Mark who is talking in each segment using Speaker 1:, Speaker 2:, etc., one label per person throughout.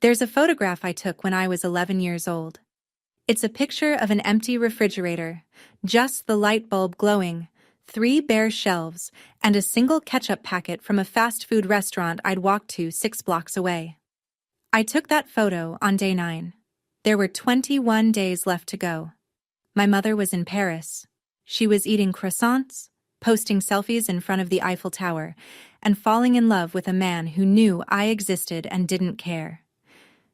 Speaker 1: There's a photograph I took when I was 11 years old. It's a picture of an empty refrigerator, just the light bulb glowing, 3 bare shelves, and a single ketchup packet from a fast food restaurant I'd walked to 6 blocks away. I took that photo on day 9. There were 21 days left to go. My mother was in Paris. She was eating croissants, posting selfies in front of the Eiffel Tower, and falling in love with a man who knew I existed and didn't care.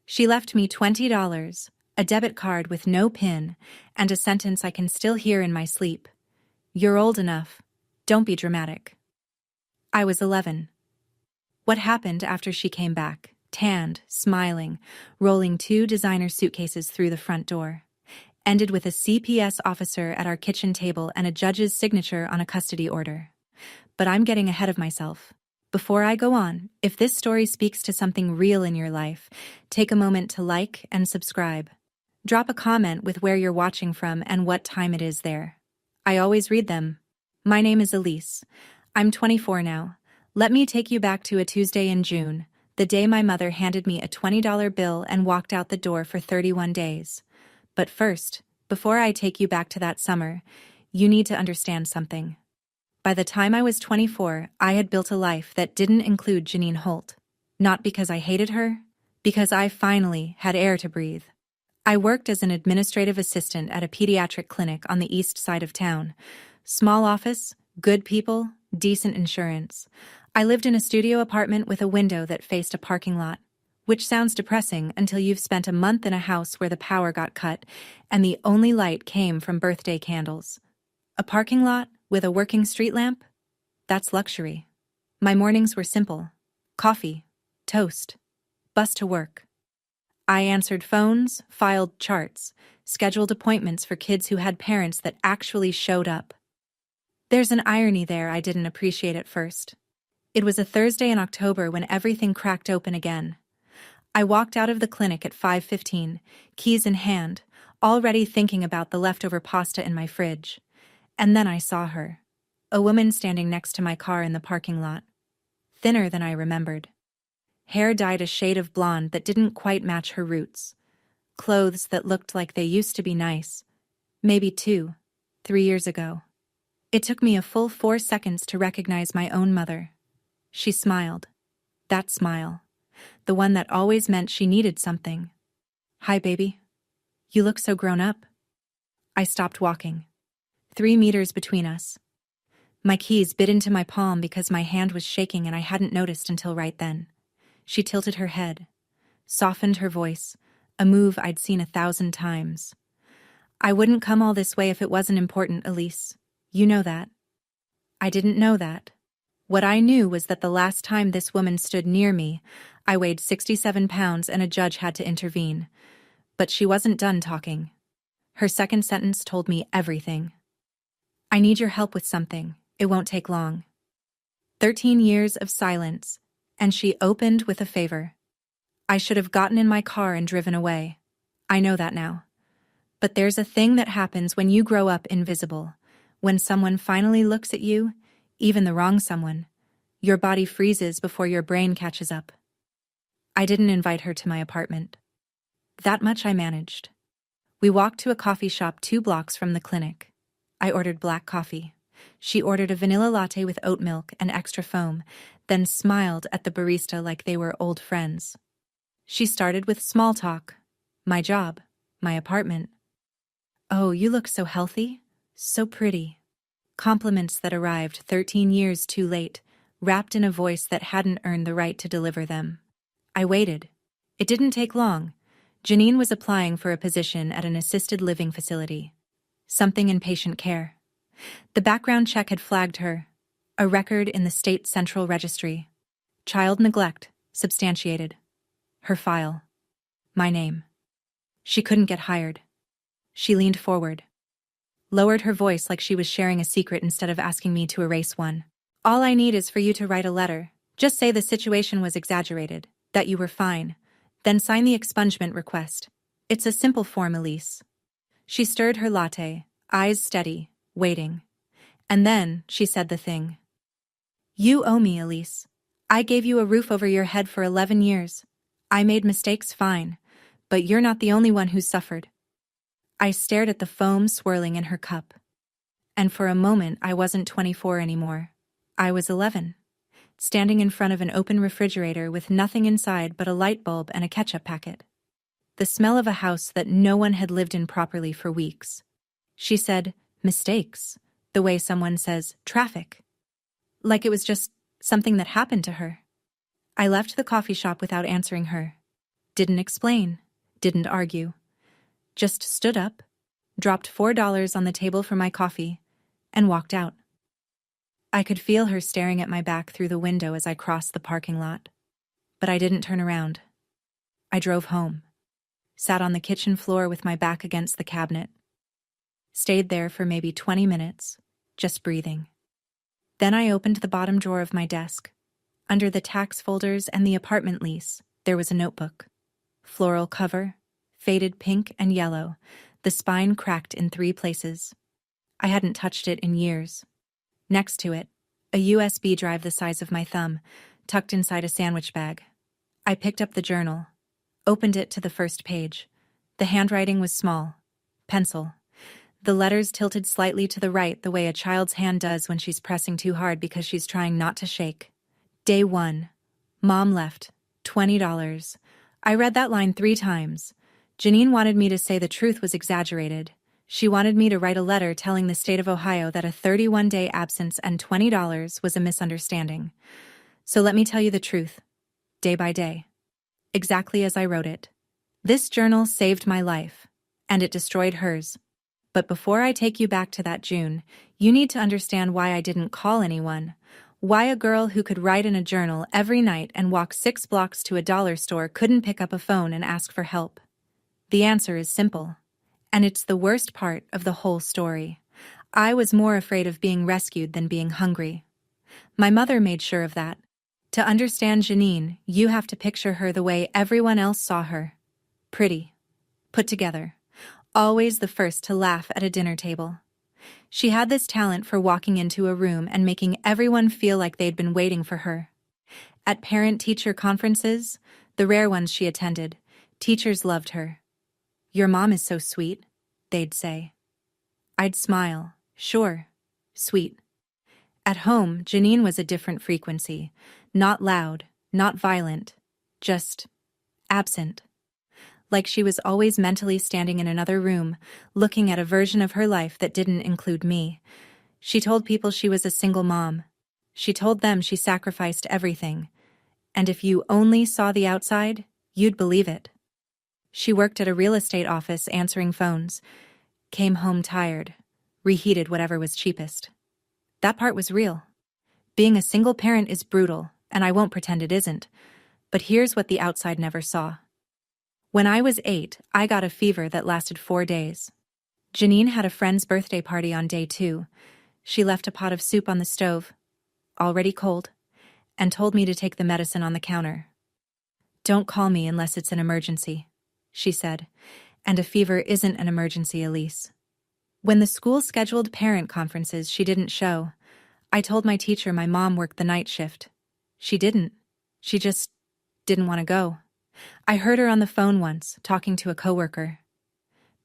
Speaker 1: She left me $20, a debit card with no PIN, and a sentence I can still hear in my sleep. "You're old enough. Don't be dramatic." I was 11. What happened after she came back, tanned, smiling, rolling 2 designer suitcases through the front door, ended with a CPS officer at our kitchen table and a judge's signature on a custody order. But I'm getting ahead of myself. Before I go on, if this story speaks to something real in your life, take a moment to like and subscribe. Drop a comment with where you're watching from and what time it is there. I always read them. My name is Elise. I'm 24 now. Let me take you back to a Tuesday in June, the day my mother handed me a $20 bill and walked out the door for 31 days. But first, before I take you back to that summer, you need to understand something. By the time I was 24, I had built a life that didn't include Janine Holt. Not because I hated her, because I finally had air to breathe. I worked as an administrative assistant at a pediatric clinic on the east side of town. Small office, good people, decent insurance. I lived in a studio apartment with a window that faced a parking lot, which sounds depressing until you've spent a month in a house where the power got cut and the only light came from birthday candles. A parking lot with a working street lamp? That's luxury. My mornings were simple. Coffee, toast, bus to work. I answered phones, filed charts, scheduled appointments for kids who had parents that actually showed up. There's an irony there I didn't appreciate at first. It was a Thursday in October when everything cracked open again. I walked out of the clinic at 5:15, keys in hand, already thinking about the leftover pasta in my fridge. And then I saw her, a woman standing next to my car in the parking lot. Thinner than I remembered. Hair dyed a shade of blonde that didn't quite match her roots. Clothes that looked like they used to be nice. Maybe 2, 3 years ago. It took me a full 4 seconds to recognize my own mother. She smiled. That smile. The one that always meant she needed something. "Hi, baby. You look so grown up." I stopped walking. 3 meters between us. My keys bit into my palm because my hand was shaking and I hadn't noticed until right then. She tilted her head, softened her voice, a move I'd seen 1,000 times. "I wouldn't come all this way if it wasn't important, Elise. You know that." I didn't know that. What I knew was that the last time this woman stood near me, I weighed 67 pounds and a judge had to intervene. But she wasn't done talking. Her second sentence told me everything. "I need your help with something. It won't take long." 13 years of silence, and she opened with a favor. I should have gotten in my car and driven away. I know that now. But there's a thing that happens when you grow up invisible. When someone finally looks at you, even the wrong someone, your body freezes before your brain catches up. I didn't invite her to my apartment. That much I managed. We walked to a coffee shop 2 blocks from the clinic. I ordered black coffee. She ordered a vanilla latte with oat milk and extra foam, then smiled at the barista like they were old friends. She started with small talk. My job, my apartment. "Oh, you look so healthy, so pretty." Compliments that arrived 13 years too late, wrapped in a voice that hadn't earned the right to deliver them. I waited. It didn't take long. Janine was applying for a position at an assisted living facility. Something in patient care. The background check had flagged her. A record in the state central registry. Child neglect, substantiated. Her file. My name. She couldn't get hired. She leaned forward. Lowered her voice like she was sharing a secret instead of asking me to erase one. "All I need is for you to write a letter. Just say the situation was exaggerated, that you were fine. Then sign the expungement request. It's a simple form, Elise." She stirred her latte, eyes steady, waiting. And then she said the thing. "You owe me, Elise. I gave you a roof over your head for 11 years. I made mistakes, fine, but you're not the only one who's suffered. I stared at the foam swirling in her cup. And for a moment I wasn't 24 anymore. I was 11, standing in front of an open refrigerator with nothing inside but a light bulb and a ketchup packet. The smell of a house that no one had lived in properly for weeks. She said, mistakes, the way someone says traffic. Like it was just something that happened to her. I left the coffee shop without answering her. Didn't explain, didn't argue. Just stood up, dropped $4 on the table for my coffee, and walked out. I could feel her staring at my back through the window as I crossed the parking lot. But I didn't turn around. I drove home, sat on the kitchen floor with my back against the cabinet. Stayed there for maybe 20 minutes, just breathing. Then I opened the bottom drawer of my desk. Under the tax folders and the apartment lease, there was a notebook. Floral cover, faded pink and yellow, the spine cracked in 3 places. I hadn't touched it in years. Next to it, a USB drive the size of my thumb, tucked inside a sandwich bag. I picked up the journal, opened it to the first page. The handwriting was small, pencil. The letters tilted slightly to the right the way a child's hand does when she's pressing too hard because she's trying not to shake. Day 1. Mom left. $20. I read that line 3 times. Janine wanted me to say the truth was exaggerated. She wanted me to write a letter telling the state of Ohio that a 31-day absence and $20 was a misunderstanding. So let me tell you the truth, day by day. Exactly as I wrote it. This journal saved my life, and it destroyed hers. But before I take you back to that June, you need to understand why I didn't call anyone. Why a girl who could write in a journal every night and walk 6 blocks to a dollar store couldn't pick up a phone and ask for help. The answer is simple. And it's the worst part of the whole story. I was more afraid of being rescued than being hungry. My mother made sure of that. To understand Janine, you have to picture her the way everyone else saw her. Pretty. Put together. Always the first to laugh at a dinner table. She had this talent for walking into a room and making everyone feel like they'd been waiting for her. At parent-teacher conferences, the rare ones she attended, teachers loved her. "Your mom is so sweet," they'd say. I'd smile. Sure, sweet. At home, Janine was a different frequency. Not loud, not violent, just absent. Like she was always mentally standing in another room, looking at a version of her life that didn't include me. She told people she was a single mom. She told them she sacrificed everything. And if you only saw the outside, you'd believe it. She worked at a real estate office answering phones, came home tired, reheated whatever was cheapest. That part was real. Being a single parent is brutal, and I won't pretend it isn't. But here's what the outside never saw. When I was 8, I got a fever that lasted 4 days. Janine had a friend's birthday party on day 2. She left a pot of soup on the stove, already cold, and told me to take the medicine on the counter. "Don't call me unless it's an emergency," she said, "and a fever isn't an emergency, Elise." When the school scheduled parent conferences, she didn't show. I told my teacher my mom worked the night shift. She didn't. She just didn't want to go. I heard her on the phone once, talking to a coworker.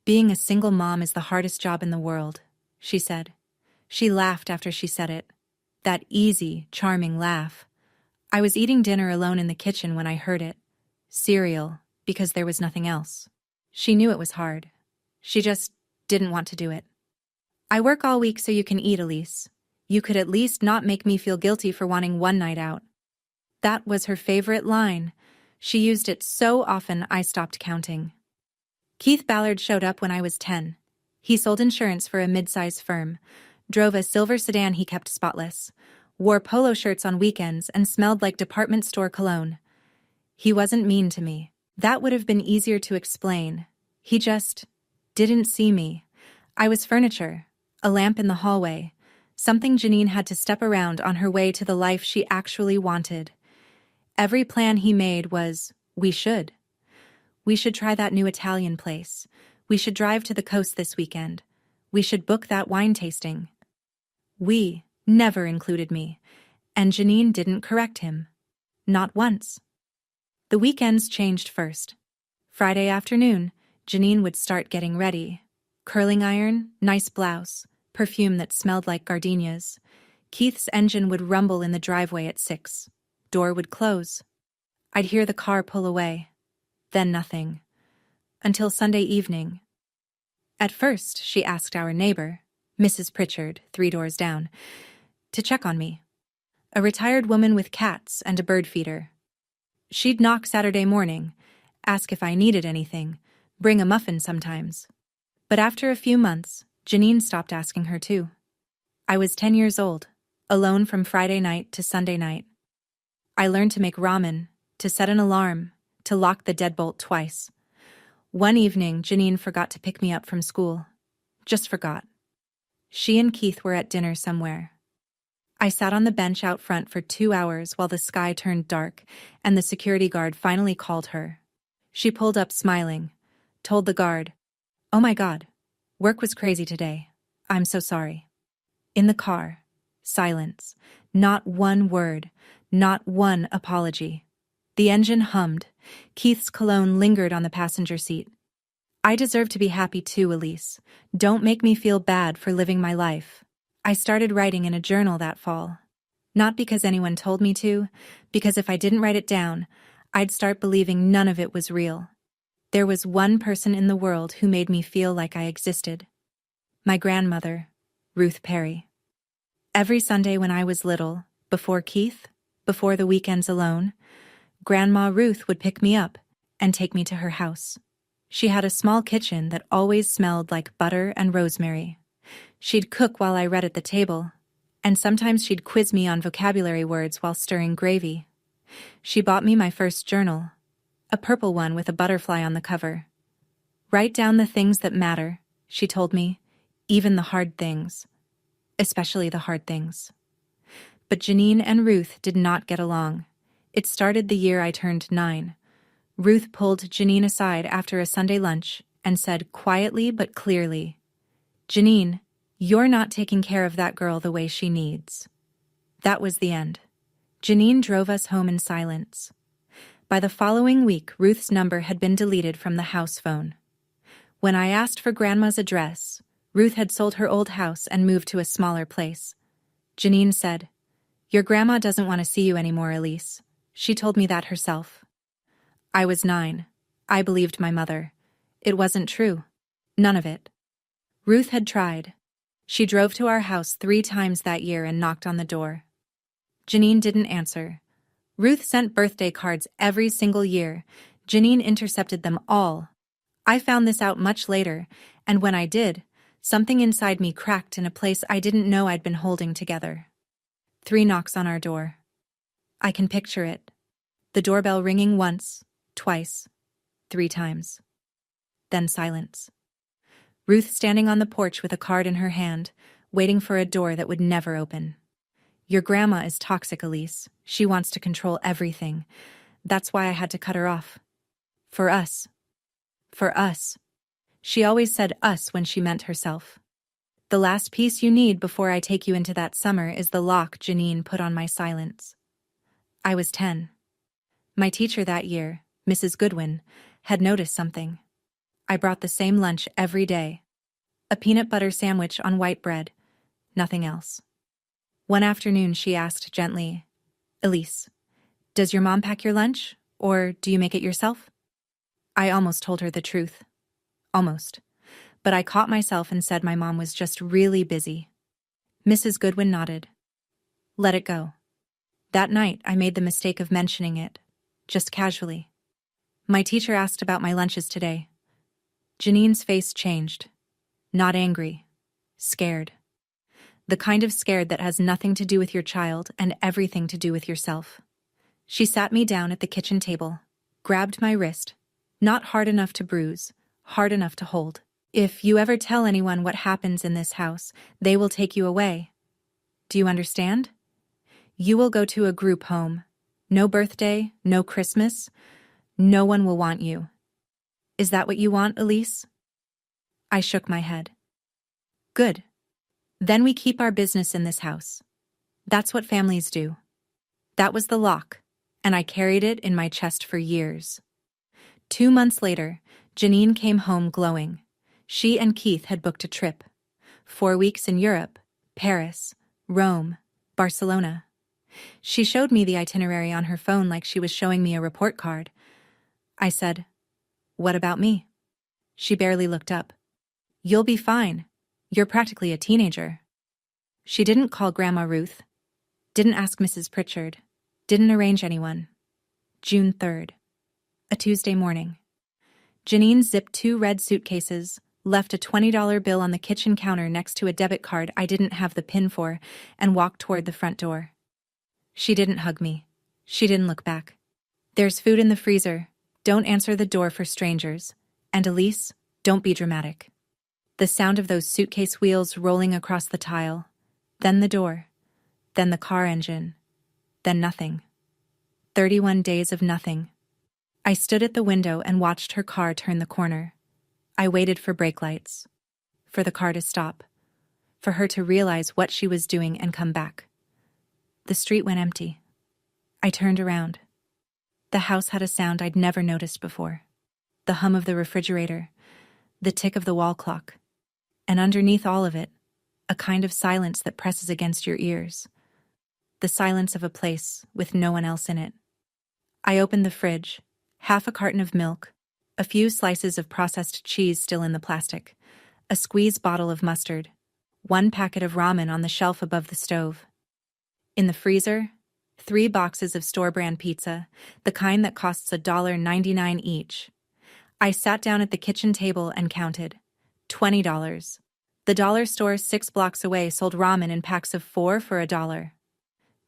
Speaker 1: "Being a single mom is the hardest job in the world," she said. She laughed after she said it. That easy, charming laugh. I was eating dinner alone in the kitchen when I heard it. Cereal, because there was nothing else. She knew it was hard. She just didn't want to do it. "I work all week so you can eat, Elise. You could at least not make me feel guilty for wanting one night out." That was her favorite line. She used it so often I stopped counting. Keith Ballard showed up when I was 10. He sold insurance for a mid-size firm, drove a silver sedan he kept spotless, wore polo shirts on weekends and smelled like department store cologne. He wasn't mean to me. That would have been easier to explain. He just didn't see me. I was furniture, a lamp in the hallway, something Janine had to step around on her way to the life she actually wanted. Every plan he made was, we should. We should try that new Italian place. We should drive to the coast this weekend. We should book that wine tasting. We never included me, and Janine didn't correct him. Not once. The weekends changed first. Friday afternoon, Janine would start getting ready. Curling iron, nice blouse, perfume that smelled like gardenias. Keith's engine would rumble in the driveway at 6. Door would close. I'd hear the car pull away. Then nothing. Until Sunday evening. At first, she asked our neighbor, Mrs. Pritchard, 3 doors down, to check on me. A retired woman with cats and a bird feeder. She'd knock Saturday morning, ask if I needed anything, bring a muffin sometimes. But after a few months, Janine stopped asking her too. I was 10 years old, alone from Friday night to Sunday night. I learned to make ramen, to set an alarm, to lock the deadbolt twice. One evening, Janine forgot to pick me up from school. Just forgot. She and Keith were at dinner somewhere. I sat on the bench out front for 2 hours while the sky turned dark, and the security guard finally called her. She pulled up smiling, told the guard, "Oh my God, work was crazy today. I'm so sorry." In the car, silence. Not one word, not one apology. The engine hummed. Keith's cologne lingered on the passenger seat. I deserve to be happy too, Elise. Don't make me feel bad for living my life. I started writing in a journal that fall. Not because anyone told me to, because if I didn't write it down, I'd start believing none of it was real. There was one person in the world who made me feel like I existed. My grandmother, Ruth Perry. Every Sunday when I was little, before Keith, before the weekends alone, Grandma Ruth would pick me up and take me to her house. She had a small kitchen that always smelled like butter and rosemary. She'd cook while I read at the table, and sometimes she'd quiz me on vocabulary words while stirring gravy. She bought me my first journal, a purple one with a butterfly on the cover. "Write down the things that matter," she told me, "even the hard things. Especially the hard things." But Janine and Ruth did not get along. It started the year I turned 9. Ruth pulled Janine aside after a Sunday lunch and said quietly but clearly, "Janine, you're not taking care of that girl the way she needs." That was the end. Janine drove us home in silence. By the following week, Ruth's number had been deleted from the house phone. When I asked for Grandma's address, Ruth had sold her old house and moved to a smaller place. Janine said, "Your grandma doesn't want to see you anymore, Elise. She told me that herself." I was 9. I believed my mother. It wasn't true. None of it. Ruth had tried. She drove to our house 3 times that year and knocked on the door. Janine didn't answer. Ruth sent birthday cards every single year. Janine intercepted them all. I found this out much later, and when I did, something inside me cracked in a place I didn't know I'd been holding together. 3 knocks on our door. I can picture it. The doorbell ringing once, twice, 3 times. Then silence. Ruth standing on the porch with a card in her hand, waiting for a door that would never open. "Your grandma is toxic, Elise. She wants to control everything. That's why I had to cut her off. For us. For us." She always said us when she meant herself. "The last piece you need before I take you into that summer is the lock Janine put on my silence." I was 10. My teacher that year, Mrs. Goodwin, had noticed something. I brought the same lunch every day. A peanut butter sandwich on white bread. Nothing else. One afternoon she asked gently, "Elise, does your mom pack your lunch, or do you make it yourself?" I almost told her the truth. Almost. But I caught myself and said my mom was just really busy. Mrs. Goodwin nodded. Let it go. That night I made the mistake of mentioning it, just casually. "My teacher asked about my lunches today." Janine's face changed. Not angry. Scared. The kind of scared that has nothing to do with your child and everything to do with yourself. She sat me down at the kitchen table, grabbed my wrist, not hard enough to bruise, hard enough to hold. "If you ever tell anyone what happens in this house, they will take you away. Do you understand? You will go to a group home. No birthday, no Christmas. No one will want you. Is that what you want, Elise?" I shook my head. "Good. Then we keep our business in this house. That's what families do." That was the lock, and I carried it in my chest for years. 2 months later, Janine came home glowing. She and Keith had booked a trip. 4 weeks in Europe, Paris, Rome, Barcelona. She showed me the itinerary on her phone like she was showing me a report card. I said, "What about me?" She barely looked up. "You'll be fine. You're practically a teenager." She didn't call Grandma Ruth. Didn't ask Mrs. Pritchard. Didn't arrange anyone. June 3rd. A Tuesday morning. Janine zipped 2 red suitcases, left a $20 bill on the kitchen counter next to a debit card I didn't have the PIN for, and walked toward the front door. She didn't hug me. She didn't look back. "There's food in the freezer. Don't answer the door for strangers. And Elise, don't be dramatic." The sound of those suitcase wheels rolling across the tile. Then the door. Then the car engine. Then nothing. 31 days of nothing. I stood at the window and watched her car turn the corner. I waited for brake lights. For the car to stop. For her to realize what she was doing and come back. The street went empty. I turned around. The house had a sound I'd never noticed before. The hum of the refrigerator. The tick of the wall clock. And underneath all of it, a kind of silence that presses against your ears. The silence of a place with no one else in it. I opened the fridge. Half a carton of milk, a few slices of processed cheese still in the plastic, a squeezed bottle of mustard, 1 packet of ramen on the shelf above the stove. In the freezer, 3 boxes of store-brand pizza, the kind that costs $1.99 each. I sat down at the kitchen table and counted. $20. The dollar store 6 blocks away sold ramen in packs of 4 for $1.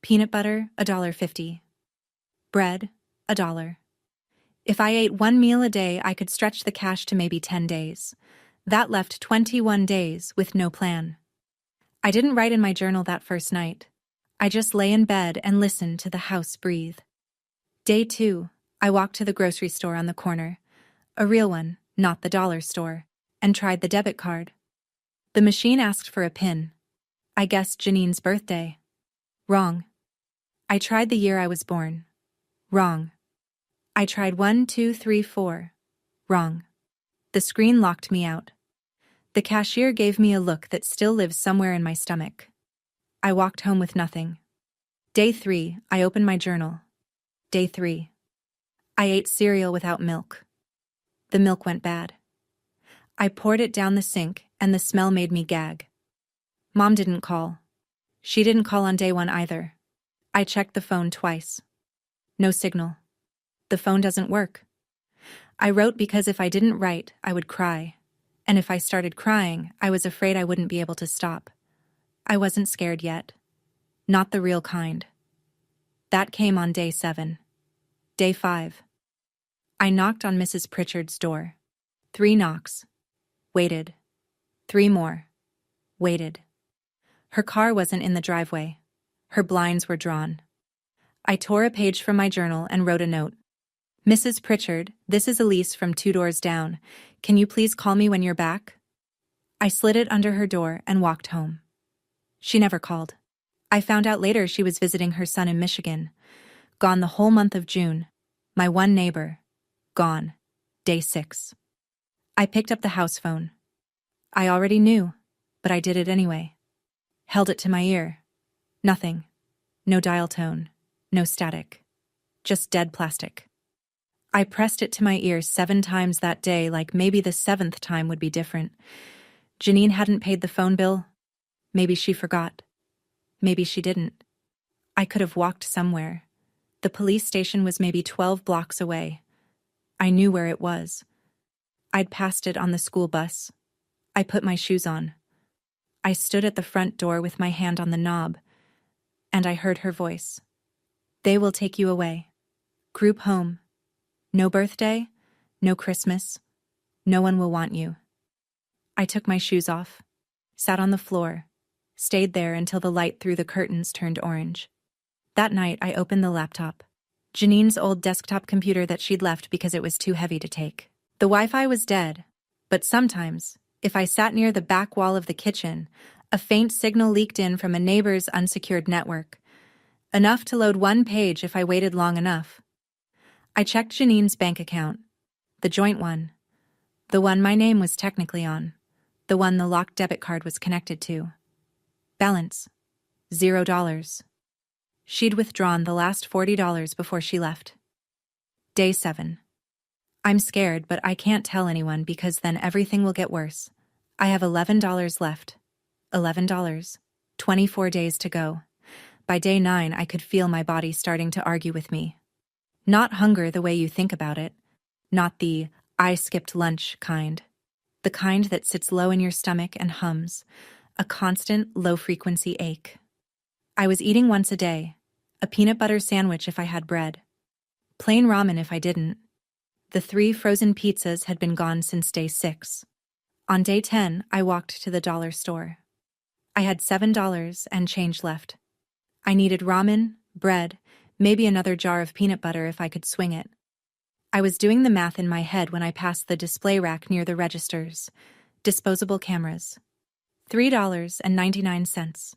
Speaker 1: Peanut butter, $1.50. Bread, $1. If I ate 1 meal a day, I could stretch the cash to maybe 10 days. That left 21 days with no plan. I didn't write in my journal that first night. I just lay in bed and listened to the house breathe. Day 2, I walked to the grocery store on the corner, a real one, not the dollar store, and tried the debit card. The machine asked for a PIN. I guessed Janine's birthday. Wrong. I tried the year I was born. Wrong. I tried 1, 2, 3, 4. Wrong. The screen locked me out. The cashier gave me a look that still lives somewhere in my stomach. I walked home with nothing. Day 3, I opened my journal. Day 3. I ate cereal without milk. The milk went bad. I poured it down the sink, and the smell made me gag. Mom didn't call. She didn't call on day 1 either. I checked the phone twice. No signal. The phone doesn't work. I wrote because if I didn't write, I would cry. And if I started crying, I was afraid I wouldn't be able to stop. I wasn't scared yet. Not the real kind. That came on day 7. Day 5. I knocked on Mrs. Pritchard's door. 3 knocks. Waited. 3 more. Waited. Her car wasn't in the driveway. Her blinds were drawn. I tore a page from my journal and wrote a note. "Mrs. Pritchard, this is Elise from 2 doors down. Can you please call me when you're back?" I slid it under her door and walked home. She never called. I found out later she was visiting her son in Michigan. Gone the whole month of June. My one neighbor. Gone. Day 6. I picked up the house phone. I already knew, but I did it anyway. Held it to my ear. Nothing. No dial tone. No static. Just dead plastic. I pressed it to my ear 7 times that day, like maybe the 7th time would be different. Janine hadn't paid the phone bill. Maybe she forgot. Maybe she didn't. I could have walked somewhere. The police station was maybe 12 blocks away. I knew where it was. I'd passed it on the school bus. I put my shoes on. I stood at the front door with my hand on the knob, and I heard her voice. "They will take you away. Group home. No birthday, no Christmas. No one will want you." I took my shoes off, sat on the floor, stayed there until the light through the curtains turned orange. That night, I opened the laptop. Janine's old desktop computer that she'd left because it was too heavy to take. The Wi-Fi was dead, but sometimes, if I sat near the back wall of the kitchen, a faint signal leaked in from a neighbor's unsecured network. Enough to load one page if I waited long enough. I checked Janine's bank account. The joint one. The one my name was technically on. The one the locked debit card was connected to. Balance. $0. She'd withdrawn the last $40 before she left. Day 7. I'm scared, but I can't tell anyone because then everything will get worse. I have $11 left. $11. 24 days to go. By day 9, I could feel my body starting to argue with me. Not hunger the way you think about it. Not the I skipped lunch kind. The kind that sits low in your stomach and hums. A constant, low-frequency ache. I was eating once a day. A peanut butter sandwich if I had bread. Plain ramen if I didn't. The 3 frozen pizzas had been gone since day 6. On day 10, I walked to the dollar store. I had $7 and change left. I needed ramen, bread, maybe another jar of peanut butter if I could swing it. I was doing the math in my head when I passed the display rack near the registers. Disposable cameras. $3.99.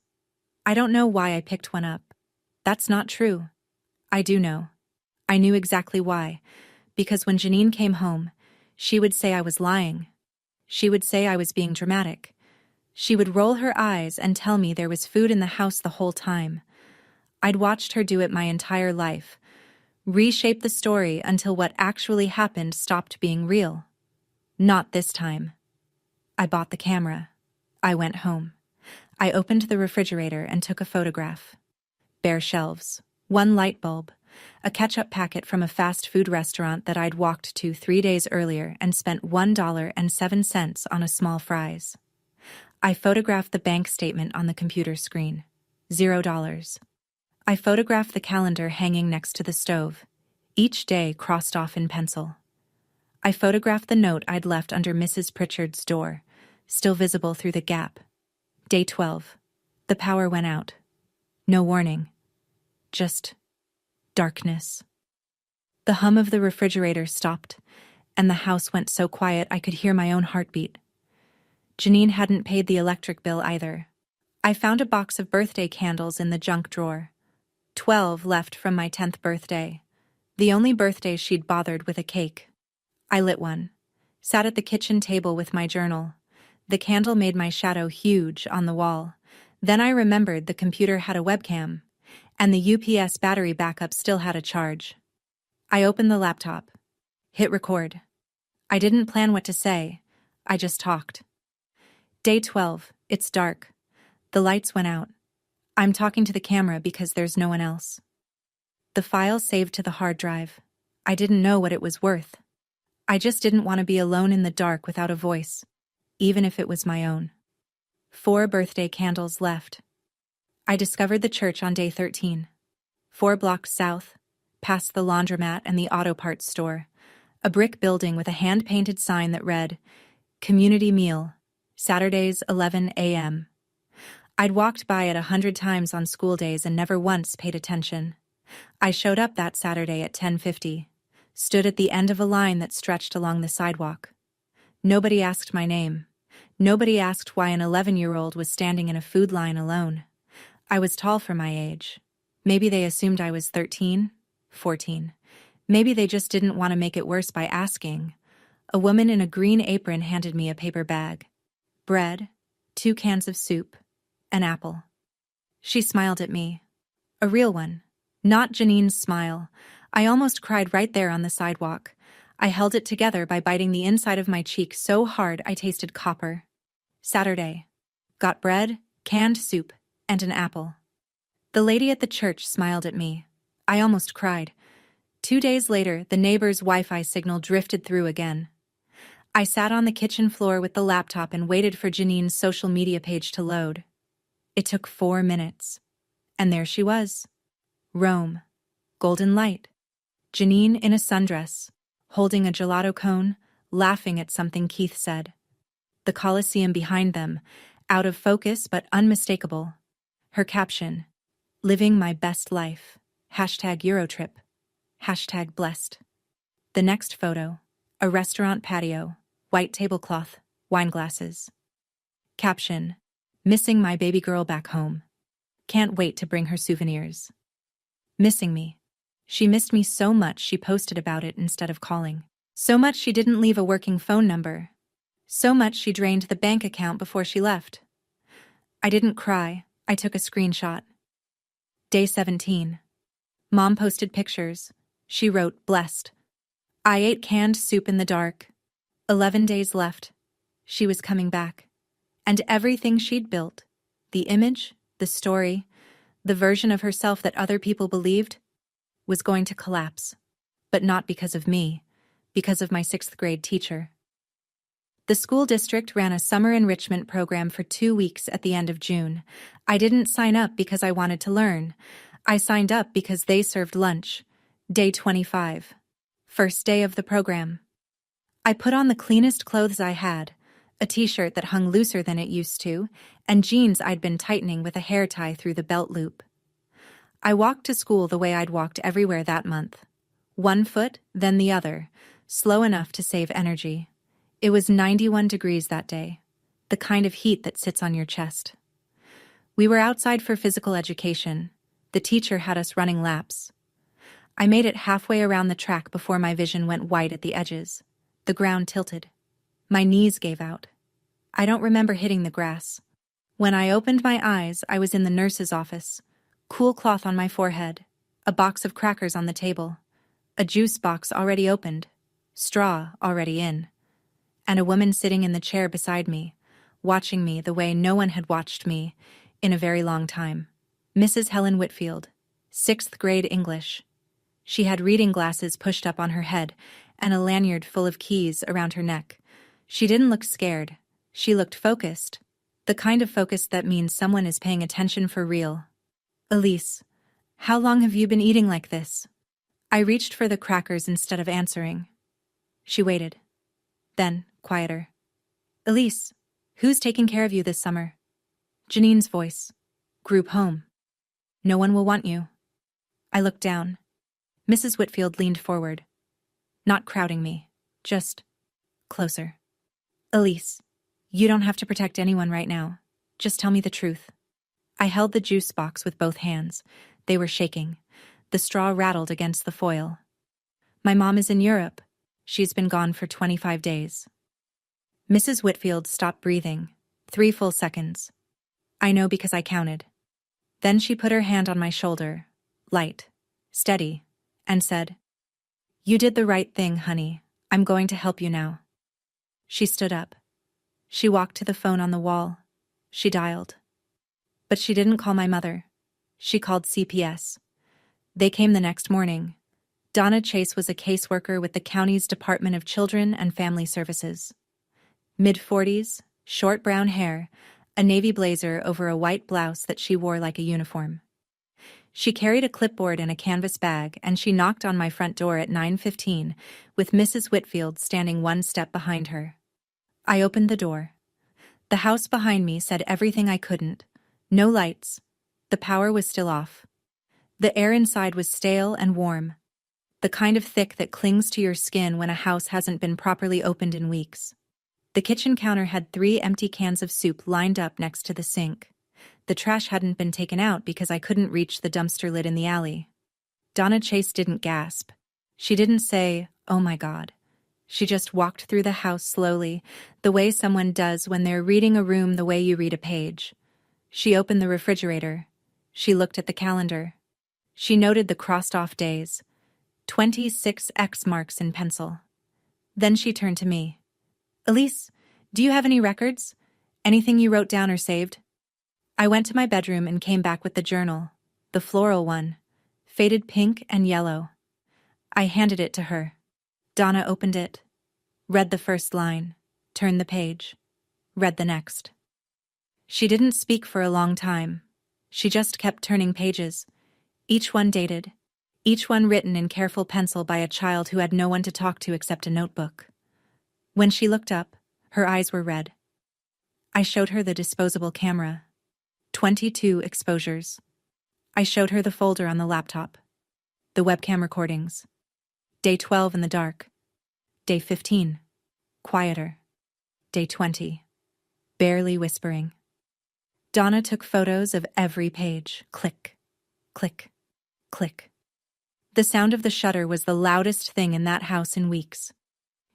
Speaker 1: I don't know why I picked one up. That's not true. I do know. I knew exactly why. Because when Janine came home, she would say I was lying. She would say I was being dramatic. She would roll her eyes and tell me there was food in the house the whole time. I'd watched her do it my entire life. Reshape the story until what actually happened stopped being real. Not this time. I bought the camera. I went home. I opened the refrigerator and took a photograph. Bare shelves. 1 light bulb. A ketchup packet from a fast food restaurant that I'd walked to 3 days earlier and spent $1.07 on a small fries. I photographed the bank statement on the computer screen. $0. I photographed the calendar hanging next to the stove, each day crossed off in pencil. I photographed the note I'd left under Mrs. Pritchard's door, still visible through the gap. Day 12. The power went out. No warning. Just darkness. The hum of the refrigerator stopped, and the house went so quiet I could hear my own heartbeat. Janine hadn't paid the electric bill either. I found a box of birthday candles in the junk drawer. 12 left from my 10th birthday. The only birthday she'd bothered with a cake. I lit one. Sat at the kitchen table with my journal. The candle made my shadow huge on the wall. Then I remembered the computer had a webcam, and the UPS battery backup still had a charge. I opened the laptop. Hit record. I didn't plan what to say. I just talked. Day 12. It's dark. The lights went out. I'm talking to the camera because there's no one else. The file saved to the hard drive. I didn't know what it was worth. I just didn't want to be alone in the dark without a voice, even if it was my own. 4 birthday candles left. I discovered the church on day 13. 4 blocks south, past the laundromat and the auto parts store. A brick building with a hand-painted sign that read, Community Meal, Saturdays 11 a.m. I'd walked by it 100 times on school days and never once paid attention. I showed up that Saturday at 10:50, stood at the end of a line that stretched along the sidewalk. Nobody asked my name. Nobody asked why an 11-year-old was standing in a food line alone. I was tall for my age. Maybe they assumed I was 13, 14. Maybe they just didn't want to make it worse by asking. A woman in a green apron handed me a paper bag. Bread, 2 cans of soup, an apple. She smiled at me. A real one. Not Janine's smile. I almost cried right there on the sidewalk. I held it together by biting the inside of my cheek so hard I tasted copper. Saturday. Got bread, canned soup, and an apple. The lady at the church smiled at me. I almost cried. 2 days later, the neighbor's Wi-Fi signal drifted through again. I sat on the kitchen floor with the laptop and waited for Janine's social media page to load. It took 4 minutes. And there she was. Rome. Golden light. Janine in a sundress, holding a gelato cone, laughing at something Keith said. The Colosseum behind them, out of focus but unmistakable. Her caption, Living my best life. #Eurotrip. #blessed. The next photo, a restaurant patio, white tablecloth, wine glasses. Caption, Missing my baby girl back home. Can't wait to bring her souvenirs. Missing me. She missed me so much she posted about it instead of calling. So much she didn't leave a working phone number. So much she drained the bank account before she left. I didn't cry, I took a screenshot. Day 17. Mom posted pictures. She wrote, "Blessed. I ate canned soup in the dark. 11 days left." She was coming back. And everything she'd built, the image, the story, the version of herself that other people believed, was going to collapse. But not because of me, because of my 6th grade teacher. The school district ran a summer enrichment program for 2 weeks at the end of June. I didn't sign up because I wanted to learn. I signed up because they served lunch. Day 25. First day of the program. I put on the cleanest clothes I had, a t-shirt that hung looser than it used to, and jeans I'd been tightening with a hair tie through the belt loop. I walked to school the way I'd walked everywhere that month. One foot, then the other, slow enough to save energy. It was 91 degrees that day, the kind of heat that sits on your chest. We were outside for physical education. The teacher had us running laps. I made it halfway around the track before my vision went white at the edges. The ground tilted. My knees gave out. I don't remember hitting the grass. When I opened my eyes, I was in the nurse's office. Cool cloth on my forehead, a box of crackers on the table, a juice box already opened, straw already in, and a woman sitting in the chair beside me, watching me the way no one had watched me in a very long time. Mrs. Helen Whitfield, 6th grade English. She had reading glasses pushed up on her head and a lanyard full of keys around her neck. She didn't look scared. She looked focused, the kind of focus that means someone is paying attention for real. "Elise, how long have you been eating like this?" I reached for the crackers instead of answering. She waited. Then, quieter. "Elise, who's taking care of you this summer?" Janine's voice. "Group home. No one will want you." I looked down. Mrs. Whitfield leaned forward. Not crowding me, just closer. "Elise, you don't have to protect anyone right now. Just tell me the truth." I held the juice box with both hands. They were shaking. The straw rattled against the foil. "My mom is in Europe. She's been gone for 25 days. Mrs. Whitfield stopped breathing. 3 full seconds. I know because I counted. Then she put her hand on my shoulder, light, steady, and said, "You did the right thing, honey. I'm going to help you now." She stood up. She walked to the phone on the wall. She dialed. But she didn't call my mother. She called CPS. They came the next morning. Donna Chase was a caseworker with the county's Department of Children and Family Services. Mid-40s, short brown hair, a navy blazer over a white blouse that she wore like a uniform. She carried a clipboard and a canvas bag, and she knocked on my front door at 9:15, with Mrs. Whitfield standing one step behind her. I opened the door. The house behind me said everything I couldn't. No lights. The power was still off. The air inside was stale and warm. The kind of thick that clings to your skin when a house hasn't been properly opened in weeks. The kitchen counter had 3 empty cans of soup lined up next to the sink. The trash hadn't been taken out because I couldn't reach the dumpster lid in the alley. Donna Chase didn't gasp. She didn't say, "Oh my God." She just walked through the house slowly, the way someone does when they're reading a room the way you read a page. She opened the refrigerator. She looked at the calendar. She noted the crossed-off days. 26 X marks in pencil. Then she turned to me. "Elise, do you have any records? Anything you wrote down or saved?" I went to my bedroom and came back with the journal, the floral one, faded pink and yellow. I handed it to her. Donna opened it, read the first line, turned the page, read the next. She didn't speak for a long time. She just kept turning pages, each one dated, each one written in careful pencil by a child who had no one to talk to except a notebook. When she looked up, her eyes were red. I showed her the disposable camera. 22 exposures. I showed her the folder on the laptop. The webcam recordings. Day 12 in the dark. Day 15. Quieter. Day 20. Barely whispering. Donna took photos of every page. Click. Click. Click. The sound of the shutter was the loudest thing in that house in weeks.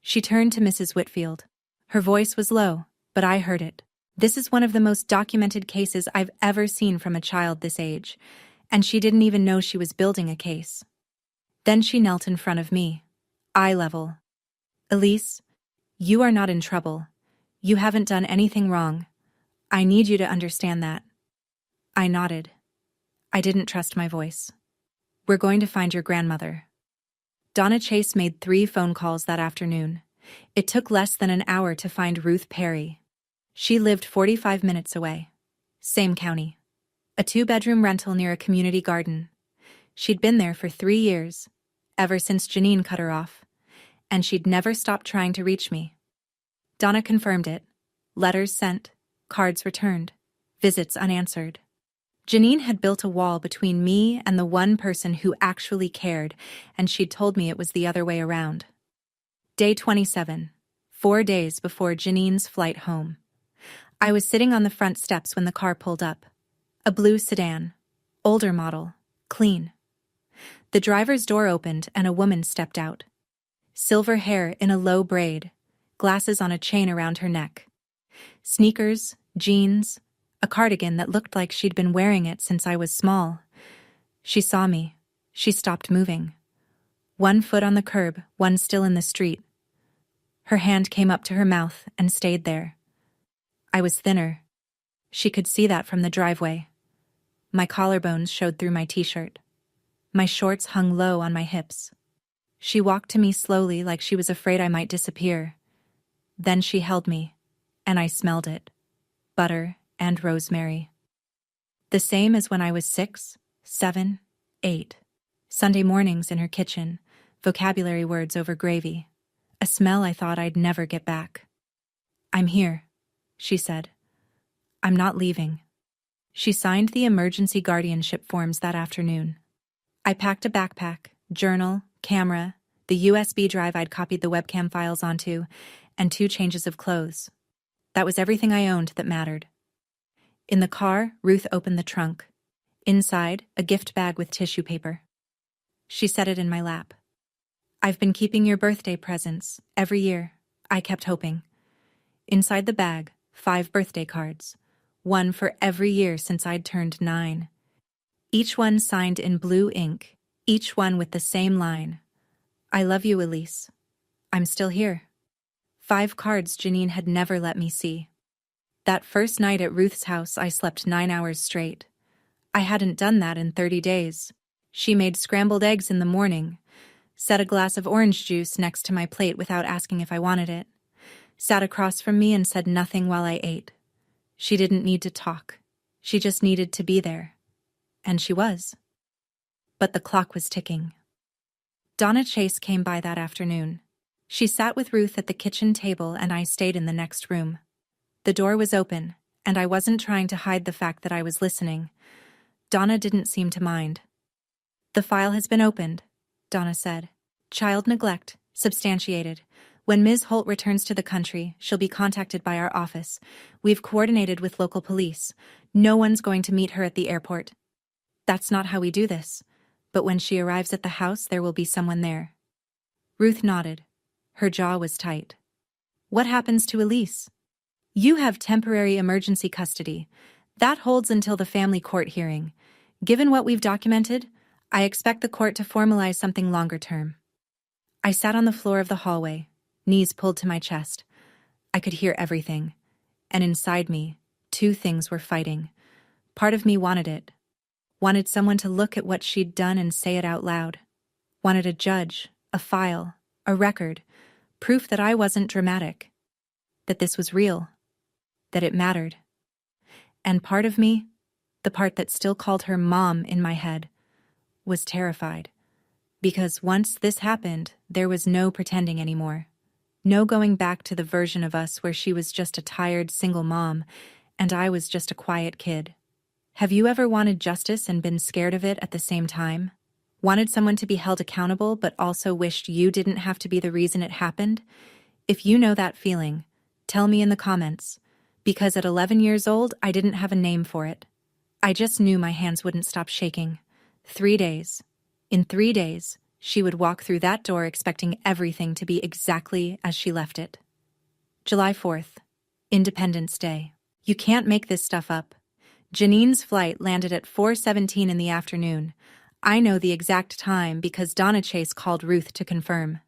Speaker 1: She turned to Mrs. Whitfield. Her voice was low, but I heard it. This is one of the most documented cases I've ever seen from a child this age, and she didn't even know she was building a case. Then she knelt in front of me, eye level. Elise, you are not in trouble. You haven't done anything wrong. I need you to understand that. I nodded. I didn't trust my voice. We're going to find your grandmother. Donna Chase made 3 phone calls that afternoon. It took less than an hour to find Ruth Perry. She lived 45 minutes away. Same county. A 2-bedroom rental near a community garden. She'd been there for 3 years, ever since Janine cut her off, and she'd never stopped trying to reach me. Donna confirmed it. Letters sent, cards returned, visits unanswered. Janine had built a wall between me and the one person who actually cared, and she'd told me it was the other way around. Day 27, 4 days before Janine's flight home. I was sitting on the front steps when the car pulled up. A blue sedan, older model, clean. The driver's door opened and a woman stepped out. Silver hair in a low braid, glasses on a chain around her neck. Sneakers, jeans, a cardigan that looked like she'd been wearing it since I was small. She saw me. She stopped moving. One foot on the curb, one still in the street. Her hand came up to her mouth and stayed there. I was thinner. She could see that from the driveway. My collarbones showed through my t-shirt. My shorts hung low on my hips. She walked to me slowly like she was afraid I might disappear. Then she held me, and I smelled it. Butter and rosemary. The same as when I was 6, 7, 8. Sunday mornings in her kitchen, vocabulary words over gravy. A smell I thought I'd never get back. I'm here, she said. I'm not leaving. She signed the emergency guardianship forms that afternoon. I packed a backpack, journal, camera, the USB drive I'd copied the webcam files onto, and 2 changes of clothes. That was everything I owned that mattered. In the car, Ruth opened the trunk. Inside, a gift bag with tissue paper. She set it in my lap. I've been keeping your birthday presents, every year. I kept hoping. Inside the bag, 5 birthday cards. 1 for every year since I'd turned 9. Each one signed in blue ink, each one with the same line. I love you, Elise. I'm still here. 5 cards Janine had never let me see. That first night at Ruth's house, I slept 9 hours straight. I hadn't done that in 30 days. She made scrambled eggs in the morning, set a glass of orange juice next to my plate without asking if I wanted it, sat across from me and said nothing while I ate. She didn't need to talk. She just needed to be there. And she was. But the clock was ticking. Donna Chase came by that afternoon. She sat with Ruth at the kitchen table and I stayed in the next room. The door was open, and I wasn't trying to hide the fact that I was listening. Donna didn't seem to mind. The file has been opened, Donna said. Child neglect, substantiated. When Ms. Holt returns to the country, she'll be contacted by our office. We've coordinated with local police. No one's going to meet her at the airport. That's not how we do this. But when she arrives at the house, there will be someone there. Ruth nodded. Her jaw was tight. What happens to Elise? You have temporary emergency custody. That holds until the family court hearing. Given what we've documented, I expect the court to formalize something longer term. I sat on the floor of the hallway, knees pulled to my chest. I could hear everything, and inside me, 2 things were fighting. Part of me wanted it. Wanted someone to look at what she'd done and say it out loud. Wanted a judge, a file, a record, proof that I wasn't dramatic, that this was real, that it mattered. And part of me, the part that still called her mom in my head, was terrified. Because once this happened, there was no pretending anymore. No going back to the version of us where she was just a tired single mom, and I was just a quiet kid. Have you ever wanted justice and been scared of it at the same time? Wanted someone to be held accountable but also wished you didn't have to be the reason it happened? If you know that feeling, tell me in the comments. Because at 11 years old, I didn't have a name for it. I just knew my hands wouldn't stop shaking. 3 days. In 3 days, she would walk through that door expecting everything to be exactly as she left it. July 4th, Independence Day. You can't make this stuff up. Janine's flight landed at 4:17 in the afternoon. I know the exact time because Donna Chase called Ruth to confirm.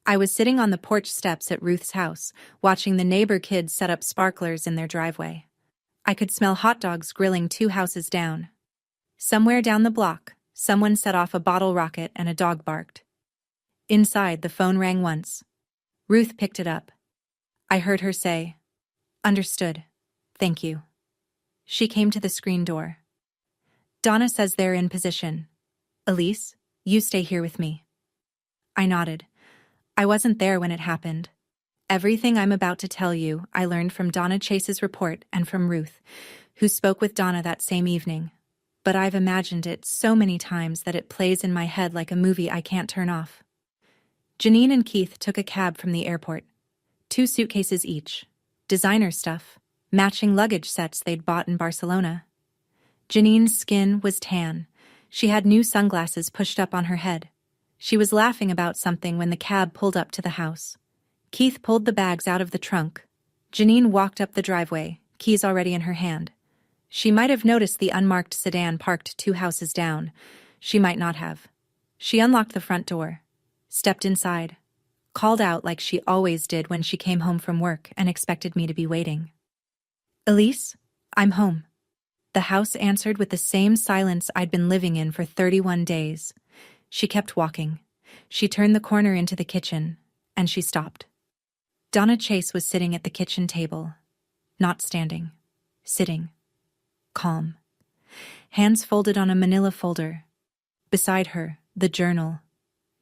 Speaker 1: I was sitting on the porch steps at Ruth's house, watching the neighbor kids set up sparklers in their driveway. I could smell hot dogs grilling 2 houses down. Somewhere down the block, someone set off a bottle rocket and a dog barked. Inside, the phone rang once. Ruth picked it up. I heard her say, "Understood. Thank you." She came to the screen door. "Donna says they're in position. Elise, you stay here with me." I nodded. I wasn't there when it happened. Everything I'm about to tell you, I learned from Donna Chase's report and from Ruth, who spoke with Donna that same evening. But I've imagined it so many times that it plays in my head like a movie I can't turn off. Janine and Keith took a cab from the airport. 2 suitcases each. Designer stuff. Matching luggage sets they'd bought in Barcelona. Janine's skin was tan. She had new sunglasses pushed up on her head. She was laughing about something when the cab pulled up to the house. Keith pulled the bags out of the trunk. Janine walked up the driveway, keys already in her hand. She might have noticed the unmarked sedan parked 2 houses down. She might not have. She unlocked the front door, stepped inside, called out like she always did when she came home from work and expected me to be waiting. "Elise, I'm home." The house answered with the same silence I'd been living in for 31 days. She kept walking. She turned the corner into the kitchen, and she stopped. Donna Chase was sitting at the kitchen table, not standing, sitting, calm. Hands folded on a manila folder. Beside her, the journal,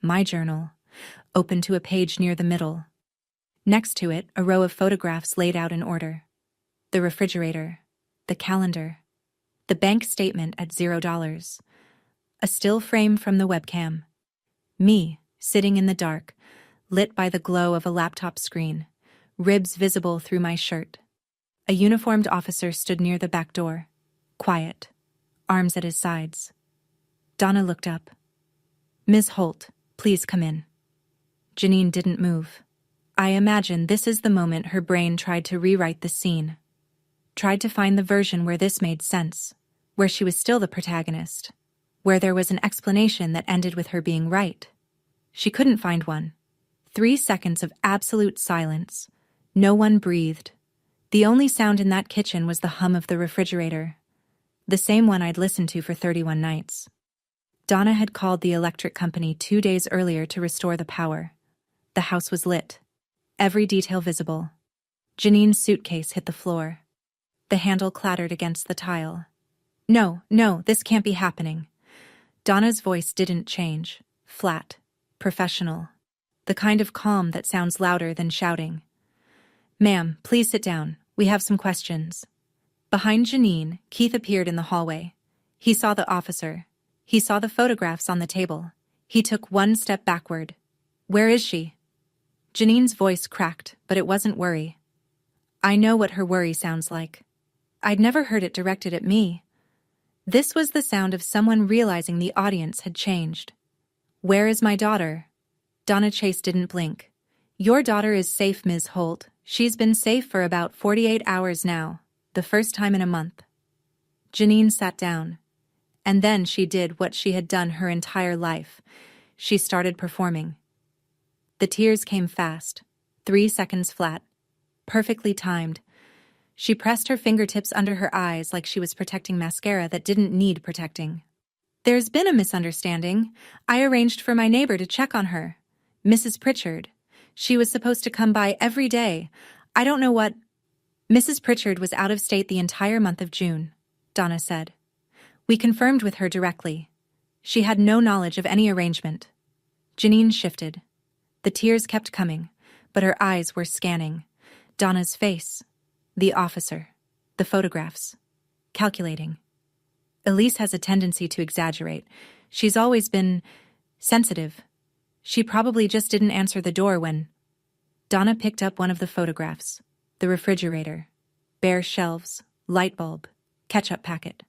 Speaker 1: my journal, open to a page near the middle. Next to it, a row of photographs laid out in order. The refrigerator, the calendar, the bank statement at $0, a still frame from the webcam. Me, sitting in the dark, lit by the glow of a laptop screen, ribs visible through my shirt. A uniformed officer stood near the back door, quiet, arms at his sides. Donna looked up. "Ms. Holt, please come in." Janine didn't move. I imagine this is the moment her brain tried to rewrite the scene. Tried to find the version where this made sense, where she was still the protagonist, where there was an explanation that ended with her being right. She couldn't find one. 3 seconds of absolute silence. No one breathed. The only sound in that kitchen was the hum of the refrigerator, the same one I'd listened to for 31 nights. Donna had called the electric company 2 days earlier to restore the power. The house was lit. Every detail visible. Janine's suitcase hit the floor. The handle clattered against the tile. No, this can't be happening." Donna's voice didn't change. Flat. Professional. The kind of calm that sounds louder than shouting. "Ma'am, please sit down. We have some questions." Behind Janine, Keith appeared in the hallway. He saw the officer. He saw the photographs on the table. He took 1 step backward. "Where is she?" Janine's voice cracked, but it wasn't worry. I know what her worry sounds like. I'd never heard it directed at me. This was the sound of someone realizing the audience had changed. "Where is my daughter?" Donna Chase didn't blink. "Your daughter is safe, Ms. Holt. She's been safe for about 48 hours now, the first time in a month." Janine sat down. And then she did what she had done her entire life. She started performing. The tears came fast, 3 seconds flat, perfectly timed. She pressed her fingertips under her eyes like she was protecting mascara that didn't need protecting. "There's been a misunderstanding. I arranged for my neighbor to check on her. Mrs. Pritchard. She was supposed to come by every day. I don't know what—" "Mrs. Pritchard was out of state the entire month of June," Donna said. "We confirmed with her directly. She had no knowledge of any arrangement." Janine shifted. The tears kept coming, but her eyes were scanning. Donna's face. The officer. The photographs. Calculating. Elise has a tendency to exaggerate. She's always been sensitive. She probably just didn't answer the door when... Donna picked up one of the photographs. The refrigerator. Bare shelves. Light bulb. Ketchup packet.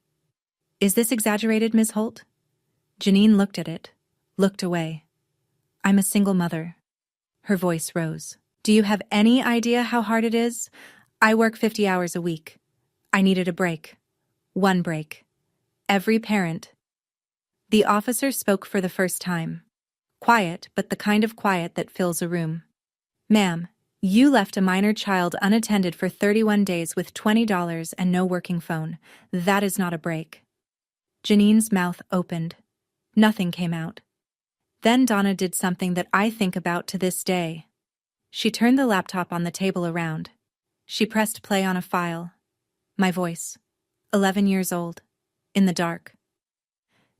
Speaker 1: "Is this exaggerated, Ms. Holt?" Janine looked at it, looked away. I'm a single mother. Her voice rose. Do you have any idea how hard it is? I work 50 hours a week. I needed a break. One break. Every parent. The officer spoke for the first time. Quiet, but the kind of quiet that fills a room. Ma'am, you left a minor child unattended for 31 days with $20 and no working phone. That is not a break. Janine's mouth opened. Nothing came out. Then Donna did something that I think about to this day. She turned the laptop on the table around. She pressed play on a file. My voice. 11 years old. In the dark.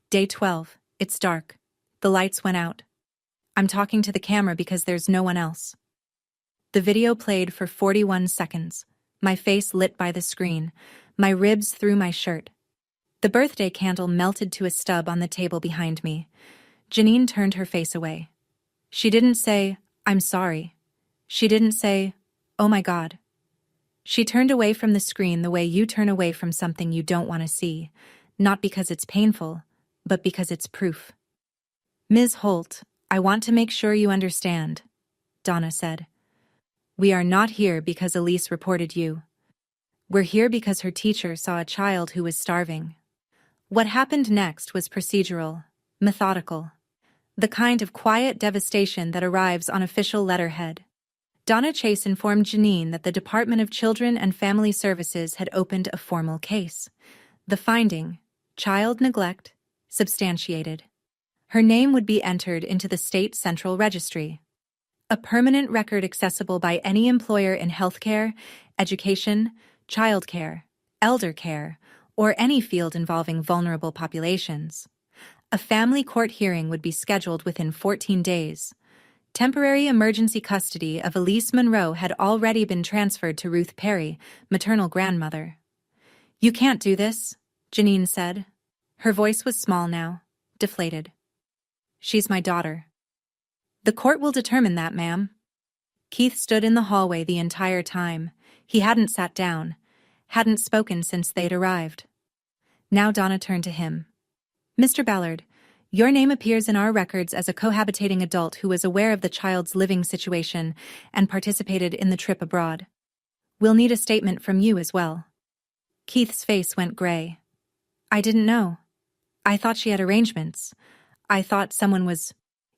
Speaker 1: Day 12. It's dark. The lights went out. I'm talking to the camera because there's no one else. The video played for 41 seconds. My face lit by the screen. My ribs through my shirt. The birthday candle melted to a stub on the table behind me. Janine turned her face away. She didn't say, I'm sorry. She didn't say, oh my God. She turned away from the screen the way you turn away from something you don't want to see, not because it's painful, but because it's proof. Ms. Holt, I want to make sure you understand, Donna said. We are not here because Elise reported you. We're here because her teacher saw a child who was starving. What happened next was procedural, methodical. The kind of quiet devastation that arrives on official letterhead. Donna Chase informed Janine that the Department of Children and Family Services had opened a formal case. The finding, child neglect, substantiated. Her name would be entered into the state central registry. A permanent record accessible by any employer in healthcare, education, childcare, elder care, or any field involving vulnerable populations. A family court hearing would be scheduled within 14 days. Temporary emergency custody of Elise Monroe had already been transferred to Ruth Perry, maternal grandmother. You can't do this, Janine said. Her voice was small now, deflated. She's my daughter. The court will determine that, ma'am. Keith stood in the hallway the entire time. He hadn't sat down, hadn't spoken since they'd arrived. Now Donna turned to him. Mr. Ballard, your name appears in our records as a cohabitating adult who was aware of the child's living situation and participated in the trip abroad. We'll need a statement from you as well. Keith's face went gray. I didn't know. I thought she had arrangements. I thought someone was...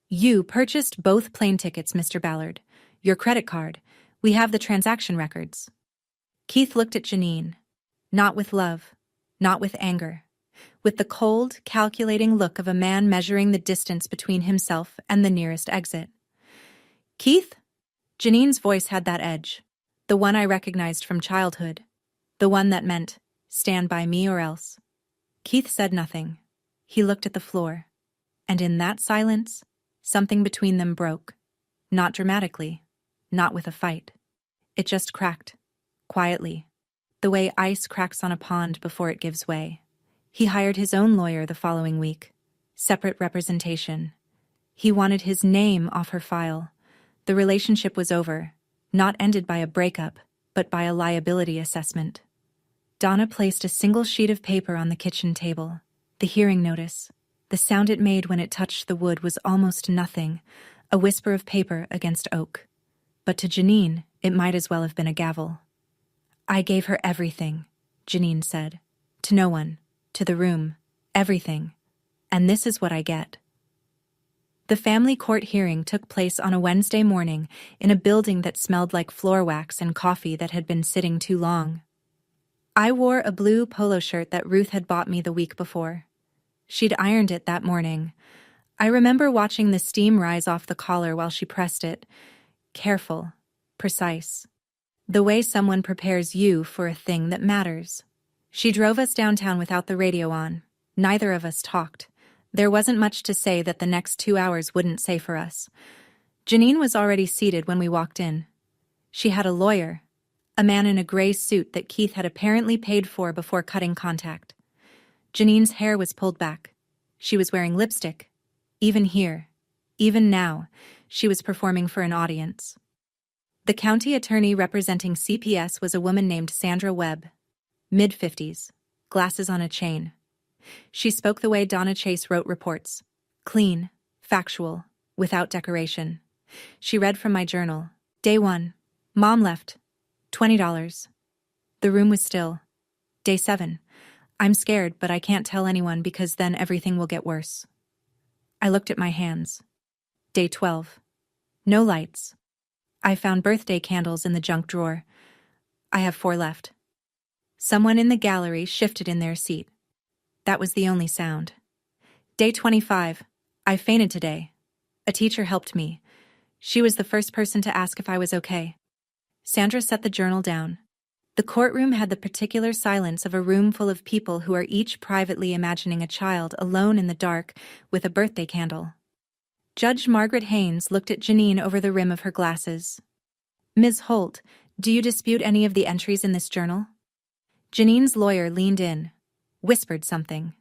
Speaker 1: You purchased both plane tickets, Mr. Ballard. Your credit card. We have the transaction records. Keith looked at Janine. Not with love. Not with anger. With the cold, calculating look of a man measuring the distance between himself and the nearest exit. Keith? Janine's voice had that edge. The one I recognized from childhood. The one that meant, stand by me or else. Keith said nothing. He looked at the floor. And in that silence, something between them broke. Not dramatically. Not with a fight. It just cracked. Quietly. The way ice cracks on a pond before it gives way. He hired his own lawyer the following week. Separate representation. He wanted his name off her file. The relationship was over. Not ended by a breakup, but by a liability assessment. Donna placed a single sheet of paper on the kitchen table. The hearing notice. The sound it made when it touched the wood was almost nothing, a whisper of paper against oak. But to Janine, it might as well have been a gavel. I gave her everything, Janine said. To no one, to the room, everything. And this is what I get. The family court hearing took place on a Wednesday morning in a building that smelled like floor wax and coffee that had been sitting too long. I wore a blue polo shirt that Ruth had bought me the week before. She'd ironed it that morning. I remember watching the steam rise off the collar while she pressed it. Careful, precise. The way someone prepares you for a thing that matters. She drove us downtown without the radio on. Neither of us talked. There wasn't much to say that the next 2 hours wouldn't say for us. Janine was already seated when we walked in. She had a lawyer, a man in a gray suit that Keith had apparently paid for before cutting contact. Janine's hair was pulled back. She was wearing lipstick. Even here, even now, she was performing for an audience. The county attorney representing CPS was a woman named Sandra Webb, mid-50s, glasses on a chain. She spoke the way Donna Chase wrote reports. Clean, factual, without decoration. She read from my journal. Day 1. Mom left. $20. The room was still. Day 7. I'm scared, but I can't tell anyone because then everything will get worse. I looked at my hands. Day 12. No lights. I found birthday candles in the junk drawer. I have 4 left. Someone in the gallery shifted in their seat. That was the only sound. Day 25. I fainted today. A teacher helped me. She was the first person to ask if I was okay. Sandra set the journal down. The courtroom had the particular silence of a room full of people who are each privately imagining a child alone in the dark with a birthday candle. Judge Margaret Haynes looked at Janine over the rim of her glasses. Ms. Holt, do you dispute any of the entries in this journal? Janine's lawyer leaned in, whispered something.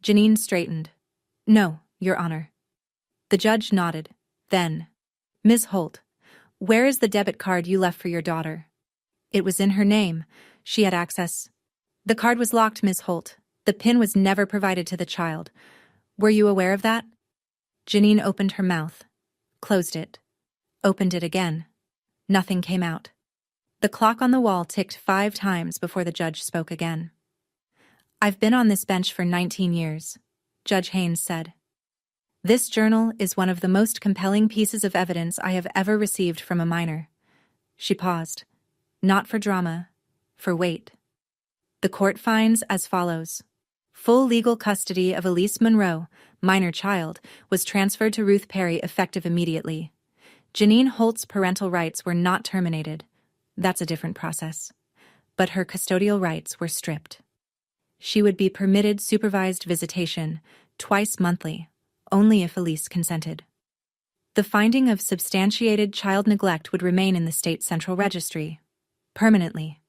Speaker 1: Janine straightened. No, Your Honor. The judge nodded. Then, Ms. Holt, where is the debit card you left for your daughter? It was in her name. She had access. The card was locked, Ms. Holt. The PIN was never provided to the child. Were you aware of that? Janine opened her mouth, closed it, opened it again. Nothing came out. The clock on the wall ticked 5 times before the judge spoke again. I've been on this bench for 19 years, Judge Haynes said. This journal is one of the most compelling pieces of evidence I have ever received from a minor. She paused. Not for drama, for weight. The court finds as follows. Full legal custody of Elise Monroe, minor child, was transferred to Ruth Perry effective immediately. Janine Holt's parental rights were not terminated. That's a different process. But her custodial rights were stripped. She would be permitted supervised visitation, twice monthly, only if Elise consented. The finding of substantiated child neglect would remain in the state central registry, permanently.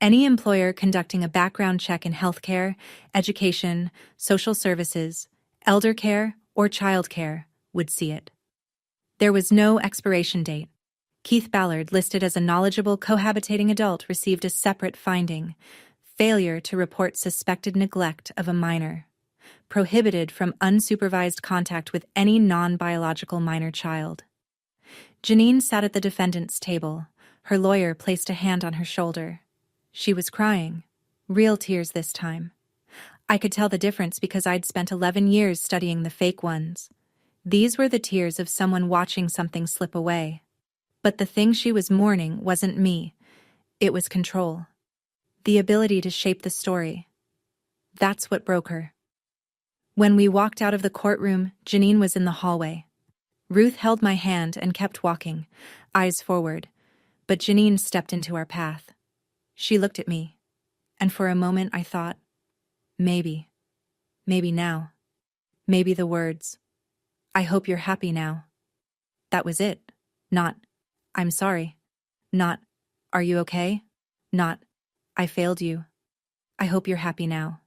Speaker 1: Any employer conducting a background check in healthcare, education, social services, elder care, or child care would see it. There was no expiration date. Keith Ballard, listed as a knowledgeable cohabitating adult, received a separate finding: failure to report suspected neglect of a minor. Prohibited from unsupervised contact with any non-biological minor child. Janine sat at the defendant's table. Her lawyer placed a hand on her shoulder. She was crying. Real tears this time. I could tell the difference because I'd spent 11 years studying the fake ones. These were the tears of someone watching something slip away. But the thing she was mourning wasn't me. It was control. The ability to shape the story. That's what broke her. When we walked out of the courtroom, Janine was in the hallway. Ruth held my hand and kept walking, eyes forward, but Janine stepped into our path. She looked at me, and for a moment I thought, maybe now. Maybe the words, I hope you're happy now. That was it. Not, I'm sorry. Not, are you okay? Not, I failed you. I hope you're happy now.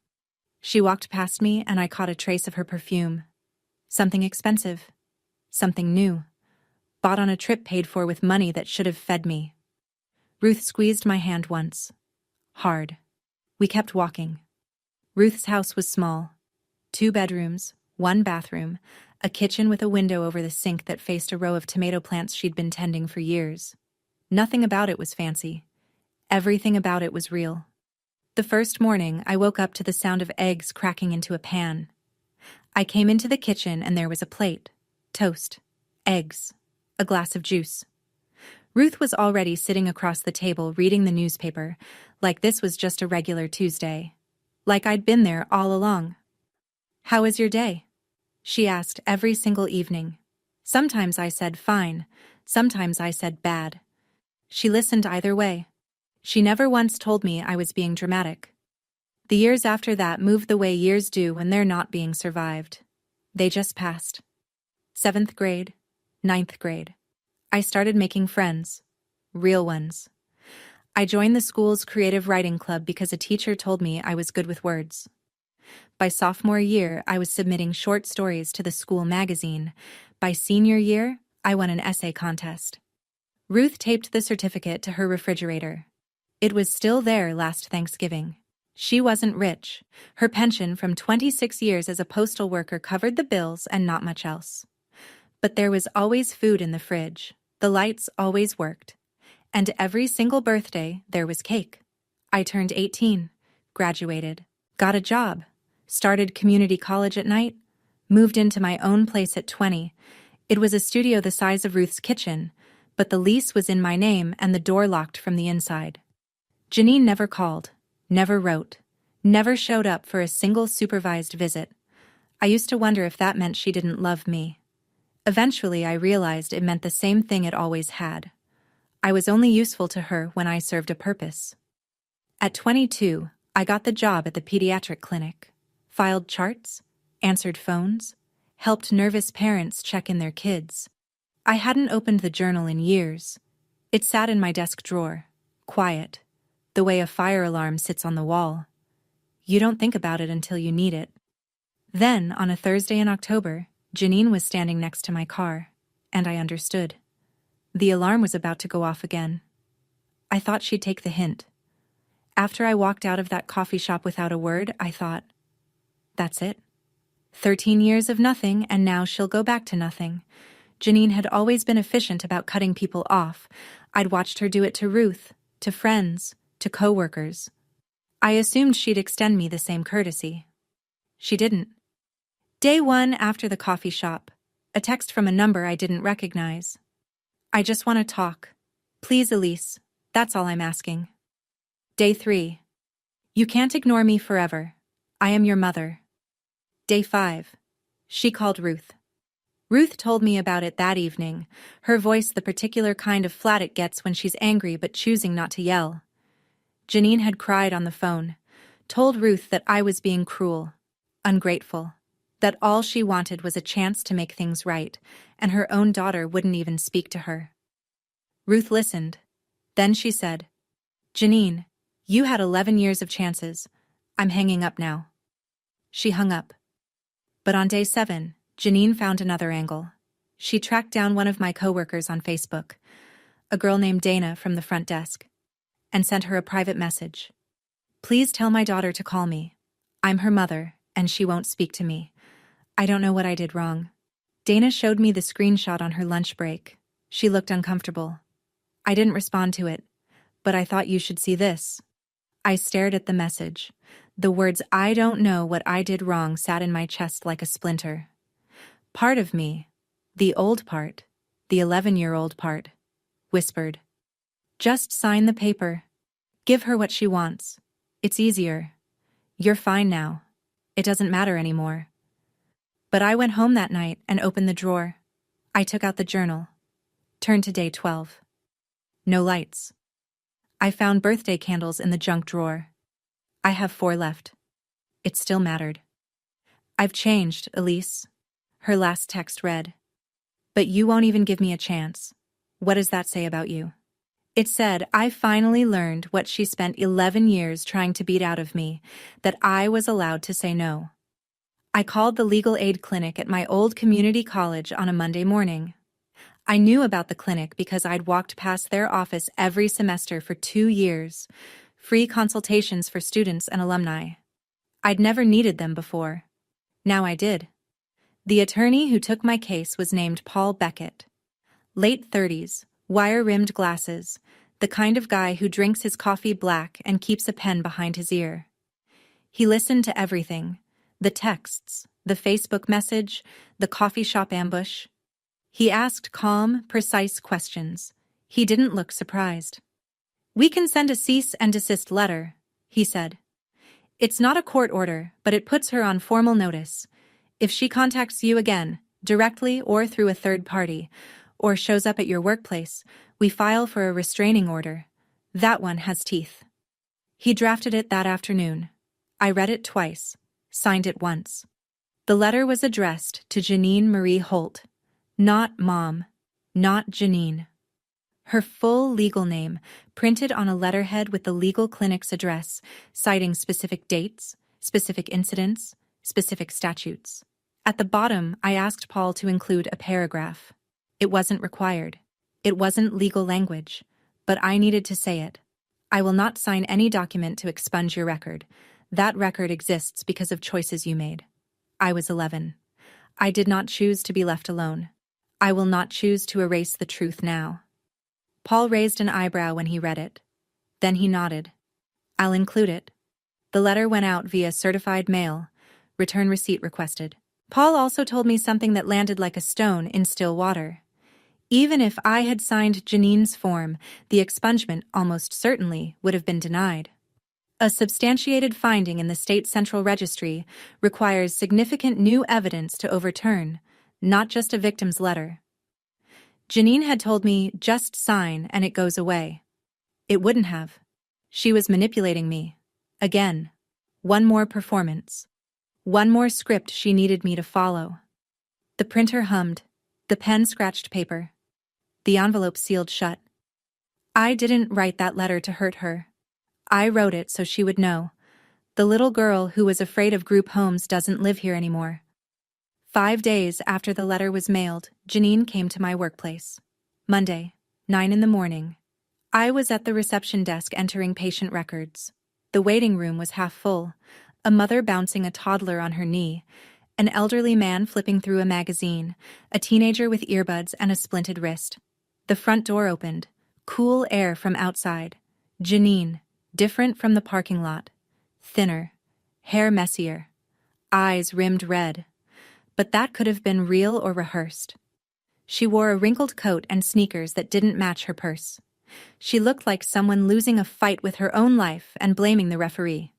Speaker 1: She walked past me and I caught a trace of her perfume. Something expensive. Something new. Bought on a trip paid for with money that should have fed me. Ruth squeezed my hand once. Hard. We kept walking. Ruth's house was small. 2 bedrooms, 1 bathroom, a kitchen with a window over the sink that faced a row of tomato plants she'd been tending for years. Nothing about it was fancy. Everything about it was real. The first morning, I woke up to the sound of eggs cracking into a pan. I came into the kitchen and there was a plate, toast, eggs, a glass of juice. Ruth was already sitting across the table reading the newspaper, like this was just a regular Tuesday. Like I'd been there all along. How was your day? She asked every single evening. Sometimes I said fine, sometimes I said bad. She listened either way. She never once told me I was being dramatic. The years after that moved the way years do when they're not being survived. They just passed. 7th grade, 9th grade. I started making friends. Real ones. I joined the school's creative writing club because a teacher told me I was good with words. By sophomore year, I was submitting short stories to the school magazine. By senior year, I won an essay contest. Ruth taped the certificate to her refrigerator. It was still there last Thanksgiving. She wasn't rich. Her pension from 26 years as a postal worker covered the bills and not much else. But there was always food in the fridge, the lights always worked, and every single birthday there was cake. I turned 18, graduated, got a job, started community college at night, moved into my own place at 20. It was a studio the size of Ruth's kitchen, but the lease was in my name and the door locked from the inside. Janine never called, never wrote, never showed up for a single supervised visit. I used to wonder if that meant she didn't love me. Eventually, I realized it meant the same thing it always had. I was only useful to her when I served a purpose. At 22, I got the job at the pediatric clinic, filed charts, answered phones, helped nervous parents check in their kids. I hadn't opened the journal in years. It sat in my desk drawer, quiet, the way a fire alarm sits on the wall. You don't think about it until you need it. Then, on a Thursday in October, Janine was standing next to my car, and I understood. The alarm was about to go off again. I thought she'd take the hint. After I walked out of that coffee shop without a word, I thought, that's it. 13 years of nothing, and now she'll go back to nothing. Janine had always been efficient about cutting people off. I'd watched her do it to Ruth, to friends, to coworkers. I assumed she'd extend me the same courtesy. She didn't. Day 1 after the coffee shop, a text from a number I didn't recognize. I just want to talk. Please, Elise, that's all I'm asking. Day 3. You can't ignore me forever. I am your mother. Day 5. She called Ruth. Ruth told me about it that evening, her voice the particular kind of flat it gets when she's angry but choosing not to yell. Janine had cried on the phone, told Ruth that I was being cruel, ungrateful, that all she wanted was a chance to make things right, and her own daughter wouldn't even speak to her. Ruth listened. Then she said, Janine, you had 11 years of chances. I'm hanging up now. She hung up. But on day 7, Janine found another angle. She tracked down one of my coworkers on Facebook, a girl named Dana from the front desk, and sent her a private message. Please tell my daughter to call me. I'm her mother, and she won't speak to me. I don't know what I did wrong. Dana showed me the screenshot on her lunch break. She looked uncomfortable. I didn't respond to it, but I thought you should see this. I stared at the message. The words "I don't know what I did wrong" sat in my chest like a splinter. Part of me, the old part, the 11-year-old part, whispered, just sign the paper. Give her what she wants. It's easier. You're fine now. It doesn't matter anymore. But I went home that night and opened the drawer. I took out the journal. Turned to day 12. No lights. I found birthday candles in the junk drawer. I have 4 left. It still mattered. I've changed, Elise. Her last text read. But you won't even give me a chance. What does that say about you? It said I finally learned what she spent 11 years trying to beat out of me, that I was allowed to say no. I called the legal aid clinic at my old community college on a Monday morning. I knew about the clinic because I'd walked past their office every semester for 2 years, free consultations for students and alumni. I'd never needed them before. Now I did. The attorney who took my case was named Paul Beckett. Late 30s, wire-rimmed glasses, the kind of guy who drinks his coffee black and keeps a pen behind his ear. He listened to everything, the texts, the Facebook message, the coffee shop ambush. He asked calm, precise questions. He didn't look surprised. We can send a cease and desist letter, he said. It's not a court order, but it puts her on formal notice. If she contacts you again, directly or through a third party, or shows up at your workplace, we file for a restraining order. That one has teeth. He drafted it that afternoon. I read it twice, signed it once. The letter was addressed to Janine Marie Holt. Not Mom, not Janine. Her full legal name, printed on a letterhead with the legal clinic's address, citing specific dates, specific incidents, specific statutes. At the bottom, I asked Paul to include a paragraph. It wasn't required. It wasn't legal language, but I needed to say it. I will not sign any document to expunge your record. That record exists because of choices you made. I was 11. I did not choose to be left alone. I will not choose to erase the truth now. Paul raised an eyebrow when he read it. Then he nodded. I'll include it. The letter went out via certified mail. Return receipt requested. Paul also told me something that landed like a stone in still water. Even if I had signed Janine's form, the expungement almost certainly would have been denied. A substantiated finding in the state central registry requires significant new evidence to overturn, not just a victim's letter. Janine had told me, just sign and it goes away. It wouldn't have. She was manipulating me. Again. One more performance. One more script she needed me to follow. The printer hummed. The pen scratched paper. The envelope sealed shut. I didn't write that letter to hurt her. I wrote it so she would know. The little girl who was afraid of group homes doesn't live here anymore. 5 days after the letter was mailed, Janine came to my workplace. Monday, 9 in the morning. I was at the reception desk entering patient records. The waiting room was half full, a mother bouncing a toddler on her knee, an elderly man flipping through a magazine, a teenager with earbuds and a splinted wrist. The front door opened, cool air from outside. Janine, different from the parking lot. Thinner, hair messier, eyes rimmed red. But that could have been real or rehearsed. She wore a wrinkled coat and sneakers that didn't match her purse. She looked like someone losing a fight with her own life and blaming the referee.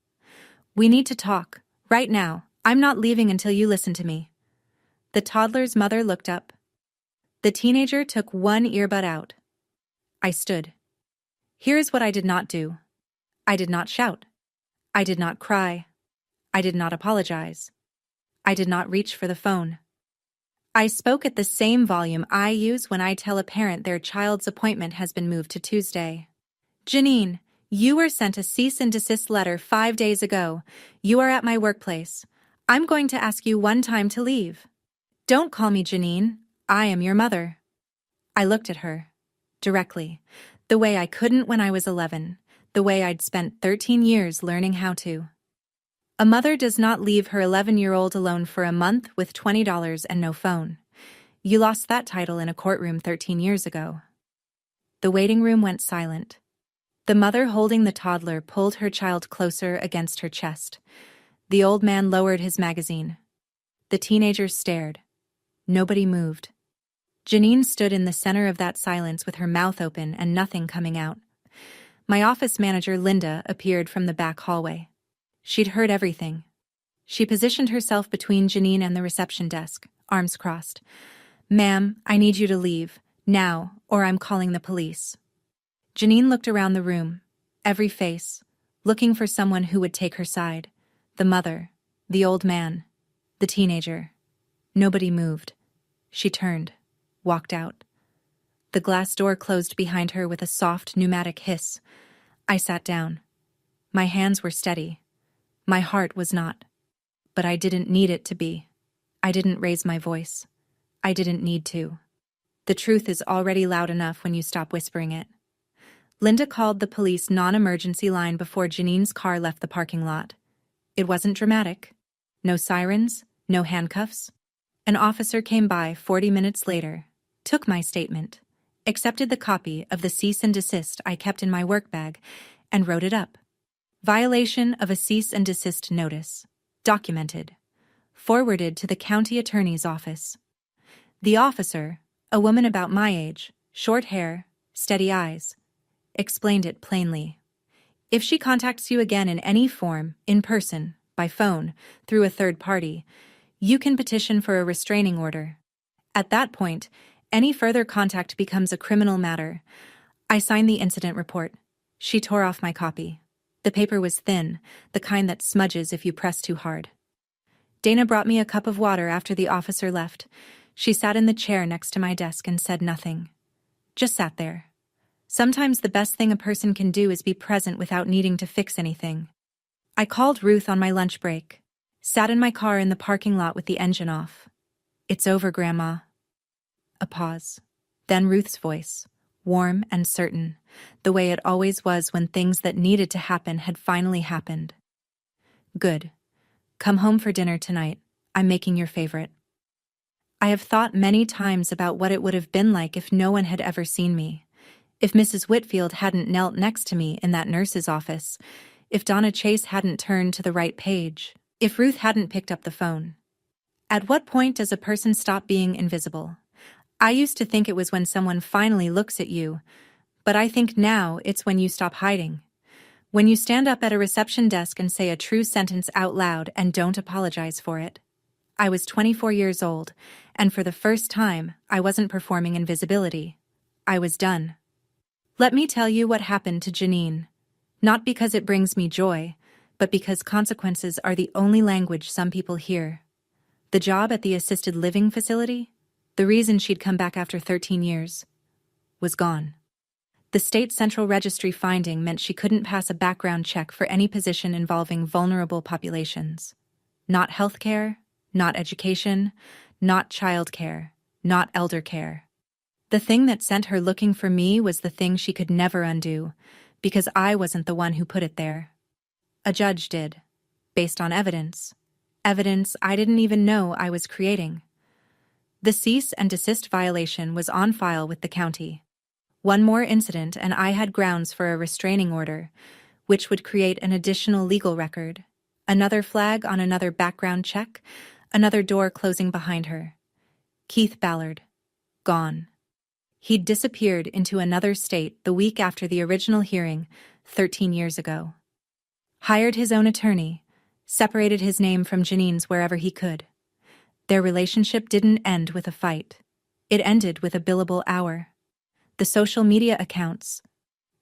Speaker 1: We need to talk, right now. I'm not leaving until you listen to me. The toddler's mother looked up. The teenager took one earbud out. I stood. Here's what I did not do. I did not shout. I did not cry. I did not apologize. I did not reach for the phone. I spoke at the same volume I use when I tell a parent their child's appointment has been moved to Tuesday. Janine, you were sent a cease and desist letter 5 days ago. You are at my workplace. I'm going to ask you one time to leave. Don't call me Janine. I am your mother. I looked at her. Directly. The way I couldn't when I was 11. The way I'd spent 13 years learning how to. A mother does not leave her 11-year-old alone for a month with $20 and no phone. You lost that title in a courtroom 13 years ago. The waiting room went silent. The mother holding the toddler pulled her child closer against her chest. The old man lowered his magazine. The teenager stared. Nobody moved. Janine stood in the center of that silence with her mouth open and nothing coming out. My office manager, Linda, appeared from the back hallway. She'd heard everything. She positioned herself between Janine and the reception desk, arms crossed. Ma'am, I need you to leave, now, or I'm calling the police. Janine looked around the room, every face, looking for someone who would take her side. The mother, the old man, the teenager. Nobody moved. She turned, walked out. The glass door closed behind her with a soft pneumatic hiss. I sat down. My hands were steady. My heart was not. But I didn't need it to be. I didn't raise my voice. I didn't need to. The truth is already loud enough when you stop whispering it. Linda called the police non-emergency line before Janine's car left the parking lot. It wasn't dramatic. No sirens, no handcuffs. An officer came by 40 minutes later, took my statement, accepted the copy of the cease and desist I kept in my work bag, and wrote it up. Violation of a cease and desist notice. Documented. Forwarded to the county attorney's office. The officer, a woman about my age, short hair, steady eyes, explained it plainly. If she contacts you again in any form, in person, by phone, through a third party, you can petition for a restraining order. At that point, any further contact becomes a criminal matter. I signed the incident report. She tore off my copy. The paper was thin, the kind that smudges if you press too hard. Dana brought me a cup of water after the officer left. She sat in the chair next to my desk and said nothing. Just sat there. Sometimes the best thing a person can do is be present without needing to fix anything. I called Ruth on my lunch break. Sat in my car in the parking lot with the engine off. It's over, Grandma. A pause. Then Ruth's voice. warm and certain, the way it always was when things that needed to happen had finally happened. Good. Come home for dinner tonight. I'm making your favorite. I have thought many times about what it would have been like if no one had ever seen me. If Mrs. Whitfield hadn't knelt next to me in that nurse's office. If Donna Chase hadn't turned to the right page. If Ruth hadn't picked up the phone. At what point does a person stop being invisible? I used to think it was when someone finally looks at you, but I think now it's when you stop hiding. When you stand up at a reception desk and say a true sentence out loud and don't apologize for it. I was 24 years old, and for the first time, I wasn't performing invisibility. I was done. Let me tell you what happened to Janine. Not because it brings me joy, but because consequences are the only language some people hear. The job at the assisted living facility, the reason she'd come back after 13 years, was gone. The state central registry finding meant she couldn't pass a background check for any position involving vulnerable populations. Not healthcare, not education, not childcare, not elder care. The thing that sent her looking for me was the thing she could never undo, because I wasn't the one who put it there. A judge did, based on evidence. Evidence I didn't even know I was creating. The cease and desist violation was on file with the county. One more incident and I had grounds for a restraining order, which would create an additional legal record. Another flag on another background check, another door closing behind her. Keith Ballard. Gone. He'd disappeared into another state the week after the original hearing, 13 years ago. Hired his own attorney, separated his name from Janine's wherever he could. Their relationship didn't end with a fight. It ended with a billable hour. The social media accounts,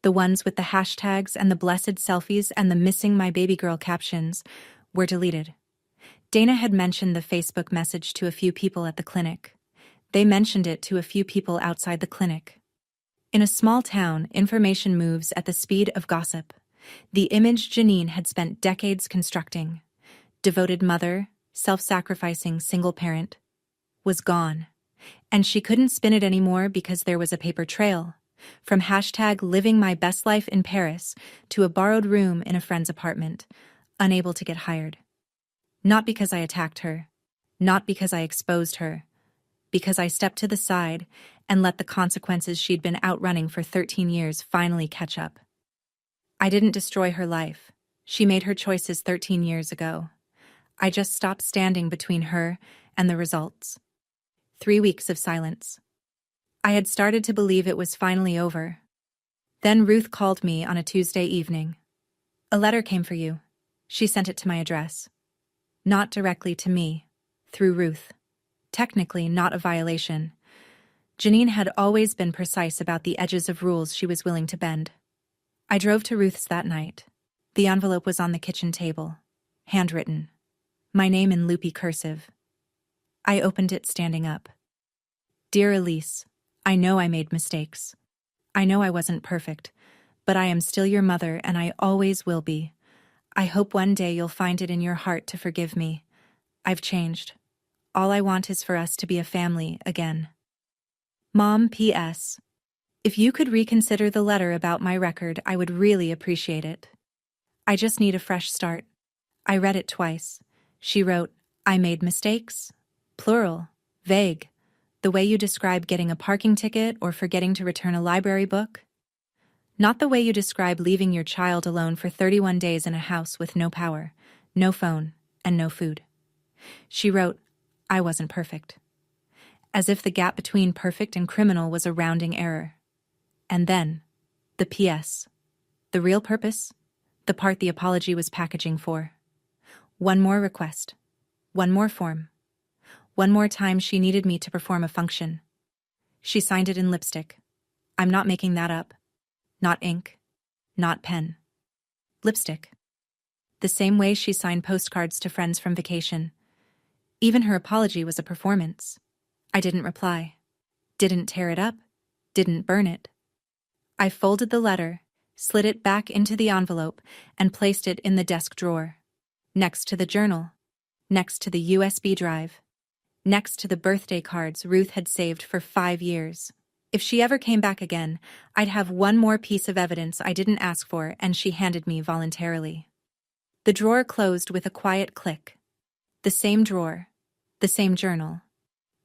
Speaker 1: the ones with the hashtags and the blessed selfies and the missing my baby girl captions, were deleted. Dana had mentioned the Facebook message to a few people at the clinic. They mentioned it to a few people outside the clinic. In a small town, information moves at the speed of gossip. The image Janine had spent decades constructing, devoted mother, self-sacrificing single parent, was gone. And she couldn't spin it anymore because there was a paper trail, from hashtag living my best life in Paris to a borrowed room in a friend's apartment, unable to get hired. Not because I attacked her, not because I exposed her, because I stepped to the side and let the consequences she'd been outrunning for 13 years finally catch up. I didn't destroy her life. She made her choices 13 years ago. I just stopped standing between her and the results. 3 weeks of silence. I had started to believe it was finally over. Then Ruth called me on a Tuesday evening. A letter came for you. She sent it to my address. Not directly to me, through Ruth. Technically not a violation. Janine had always been precise about the edges of rules she was willing to bend. I drove to Ruth's that night. The envelope was on the kitchen table, handwritten. My name in loopy cursive. I opened it standing up. Dear Elise, I know I made mistakes. I know I wasn't perfect, but I am still your mother and I always will be. I hope one day you'll find it in your heart to forgive me. I've changed. All I want is for us to be a family again. Mom, P.S. If you could reconsider the letter about my record, I would really appreciate it. I just need a fresh start. I read it twice. She wrote, I made mistakes. Plural. Vague. The way you describe getting a parking ticket or forgetting to return a library book. Not the way you describe leaving your child alone for 31 days in a house with no power, no phone, and no food. She wrote, I wasn't perfect. As if the gap between perfect and criminal was a rounding error. And then, the P.S. The real purpose, the part the apology was packaging for. One more request. One more form. One more time she needed me to perform a function. She signed it in lipstick. I'm not making that up. Not ink. Not pen. Lipstick. The same way she signed postcards to friends from vacation. Even her apology was a performance. I didn't reply. Didn't tear it up. Didn't burn it. I folded the letter, slid it back into the envelope, and placed it in the desk drawer. Next to the journal. Next to the USB drive. Next to the birthday cards Ruth had saved for 5 years. If she ever came back again, I'd have one more piece of evidence I didn't ask for and she handed me voluntarily. The drawer closed with a quiet click. The same drawer, the same journal,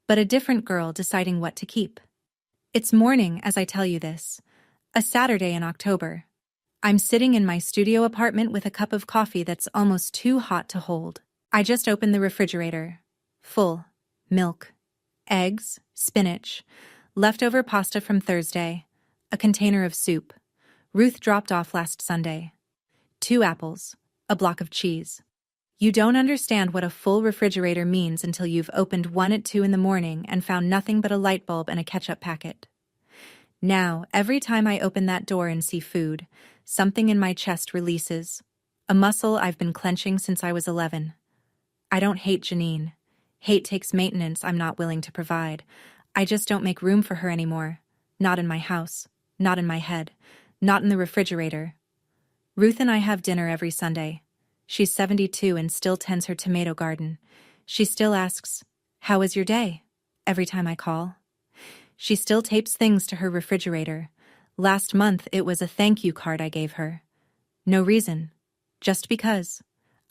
Speaker 1: but a different girl deciding what to keep. It's morning as I tell you this, a Saturday in October. I'm sitting in my studio apartment with a cup of coffee that's almost too hot to hold. I just opened the refrigerator. Full. Milk. Eggs. Spinach. Leftover pasta from Thursday. A container of soup. Ruth dropped off last Sunday. 2 apples. A block of cheese. You don't understand what a full refrigerator means until you've opened one at 2 in the morning and found nothing but a light bulb and a ketchup packet. Now, every time I open that door and see food, something in my chest releases, a muscle I've been clenching since I was 11. I don't hate Janine. Hate takes maintenance I'm not willing to provide. I just don't make room for her anymore. Not in my house, not in my head, not in the refrigerator. Ruth and I have dinner every Sunday. She's 72 and still tends her tomato garden. She still asks, "How was your day?" every time I call. She still tapes things to her refrigerator. Last month it was a thank you card I gave her. No reason. Just because.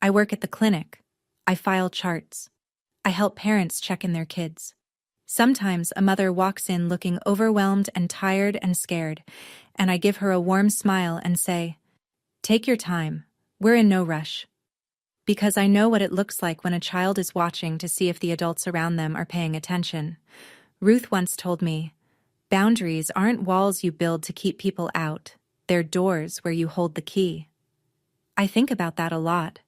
Speaker 1: I work at the clinic. I file charts. I help parents check in their kids. Sometimes a mother walks in looking overwhelmed and tired and scared, and I give her a warm smile and say, "Take your time. We're in no rush." Because I know what it looks like when a child is watching to see if the adults around them are paying attention. Ruth once told me, "Boundaries aren't walls you build to keep people out. They're doors where you hold the key." I think about that a lot.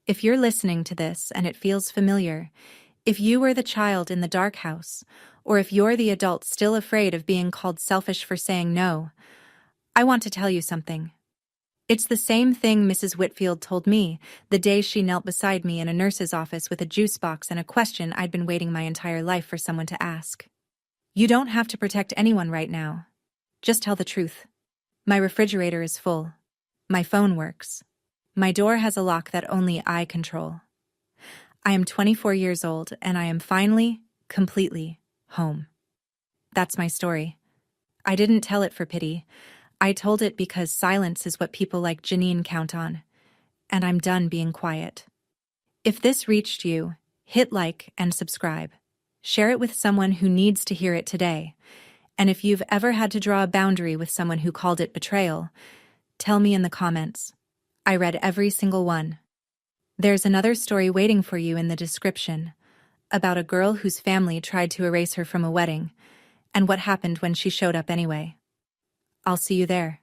Speaker 1: If you're listening to this and it feels familiar, if you were the child in the dark house, or if you're the adult still afraid of being called selfish for saying no, I want to tell you something. It's the same thing Mrs. Whitfield told me the day she knelt beside me in a nurse's office with a juice box and a question I'd been waiting my entire life for someone to ask. You don't have to protect anyone right now. Just tell the truth. My refrigerator is full. My phone works. My door has a lock that only I control. I am 24 years old and I am finally, completely, home. That's my story. I didn't tell it for pity. I told it because silence is what people like Janine count on. And I'm done being quiet. If this reached you, hit like and subscribe. Share it with someone who needs to hear it today. And if you've ever had to draw a boundary with someone who called it betrayal, tell me in the comments. I read every single one. There's another story waiting for you in the description, about a girl whose family tried to erase her from a wedding, and what happened when she showed up anyway. I'll see you there.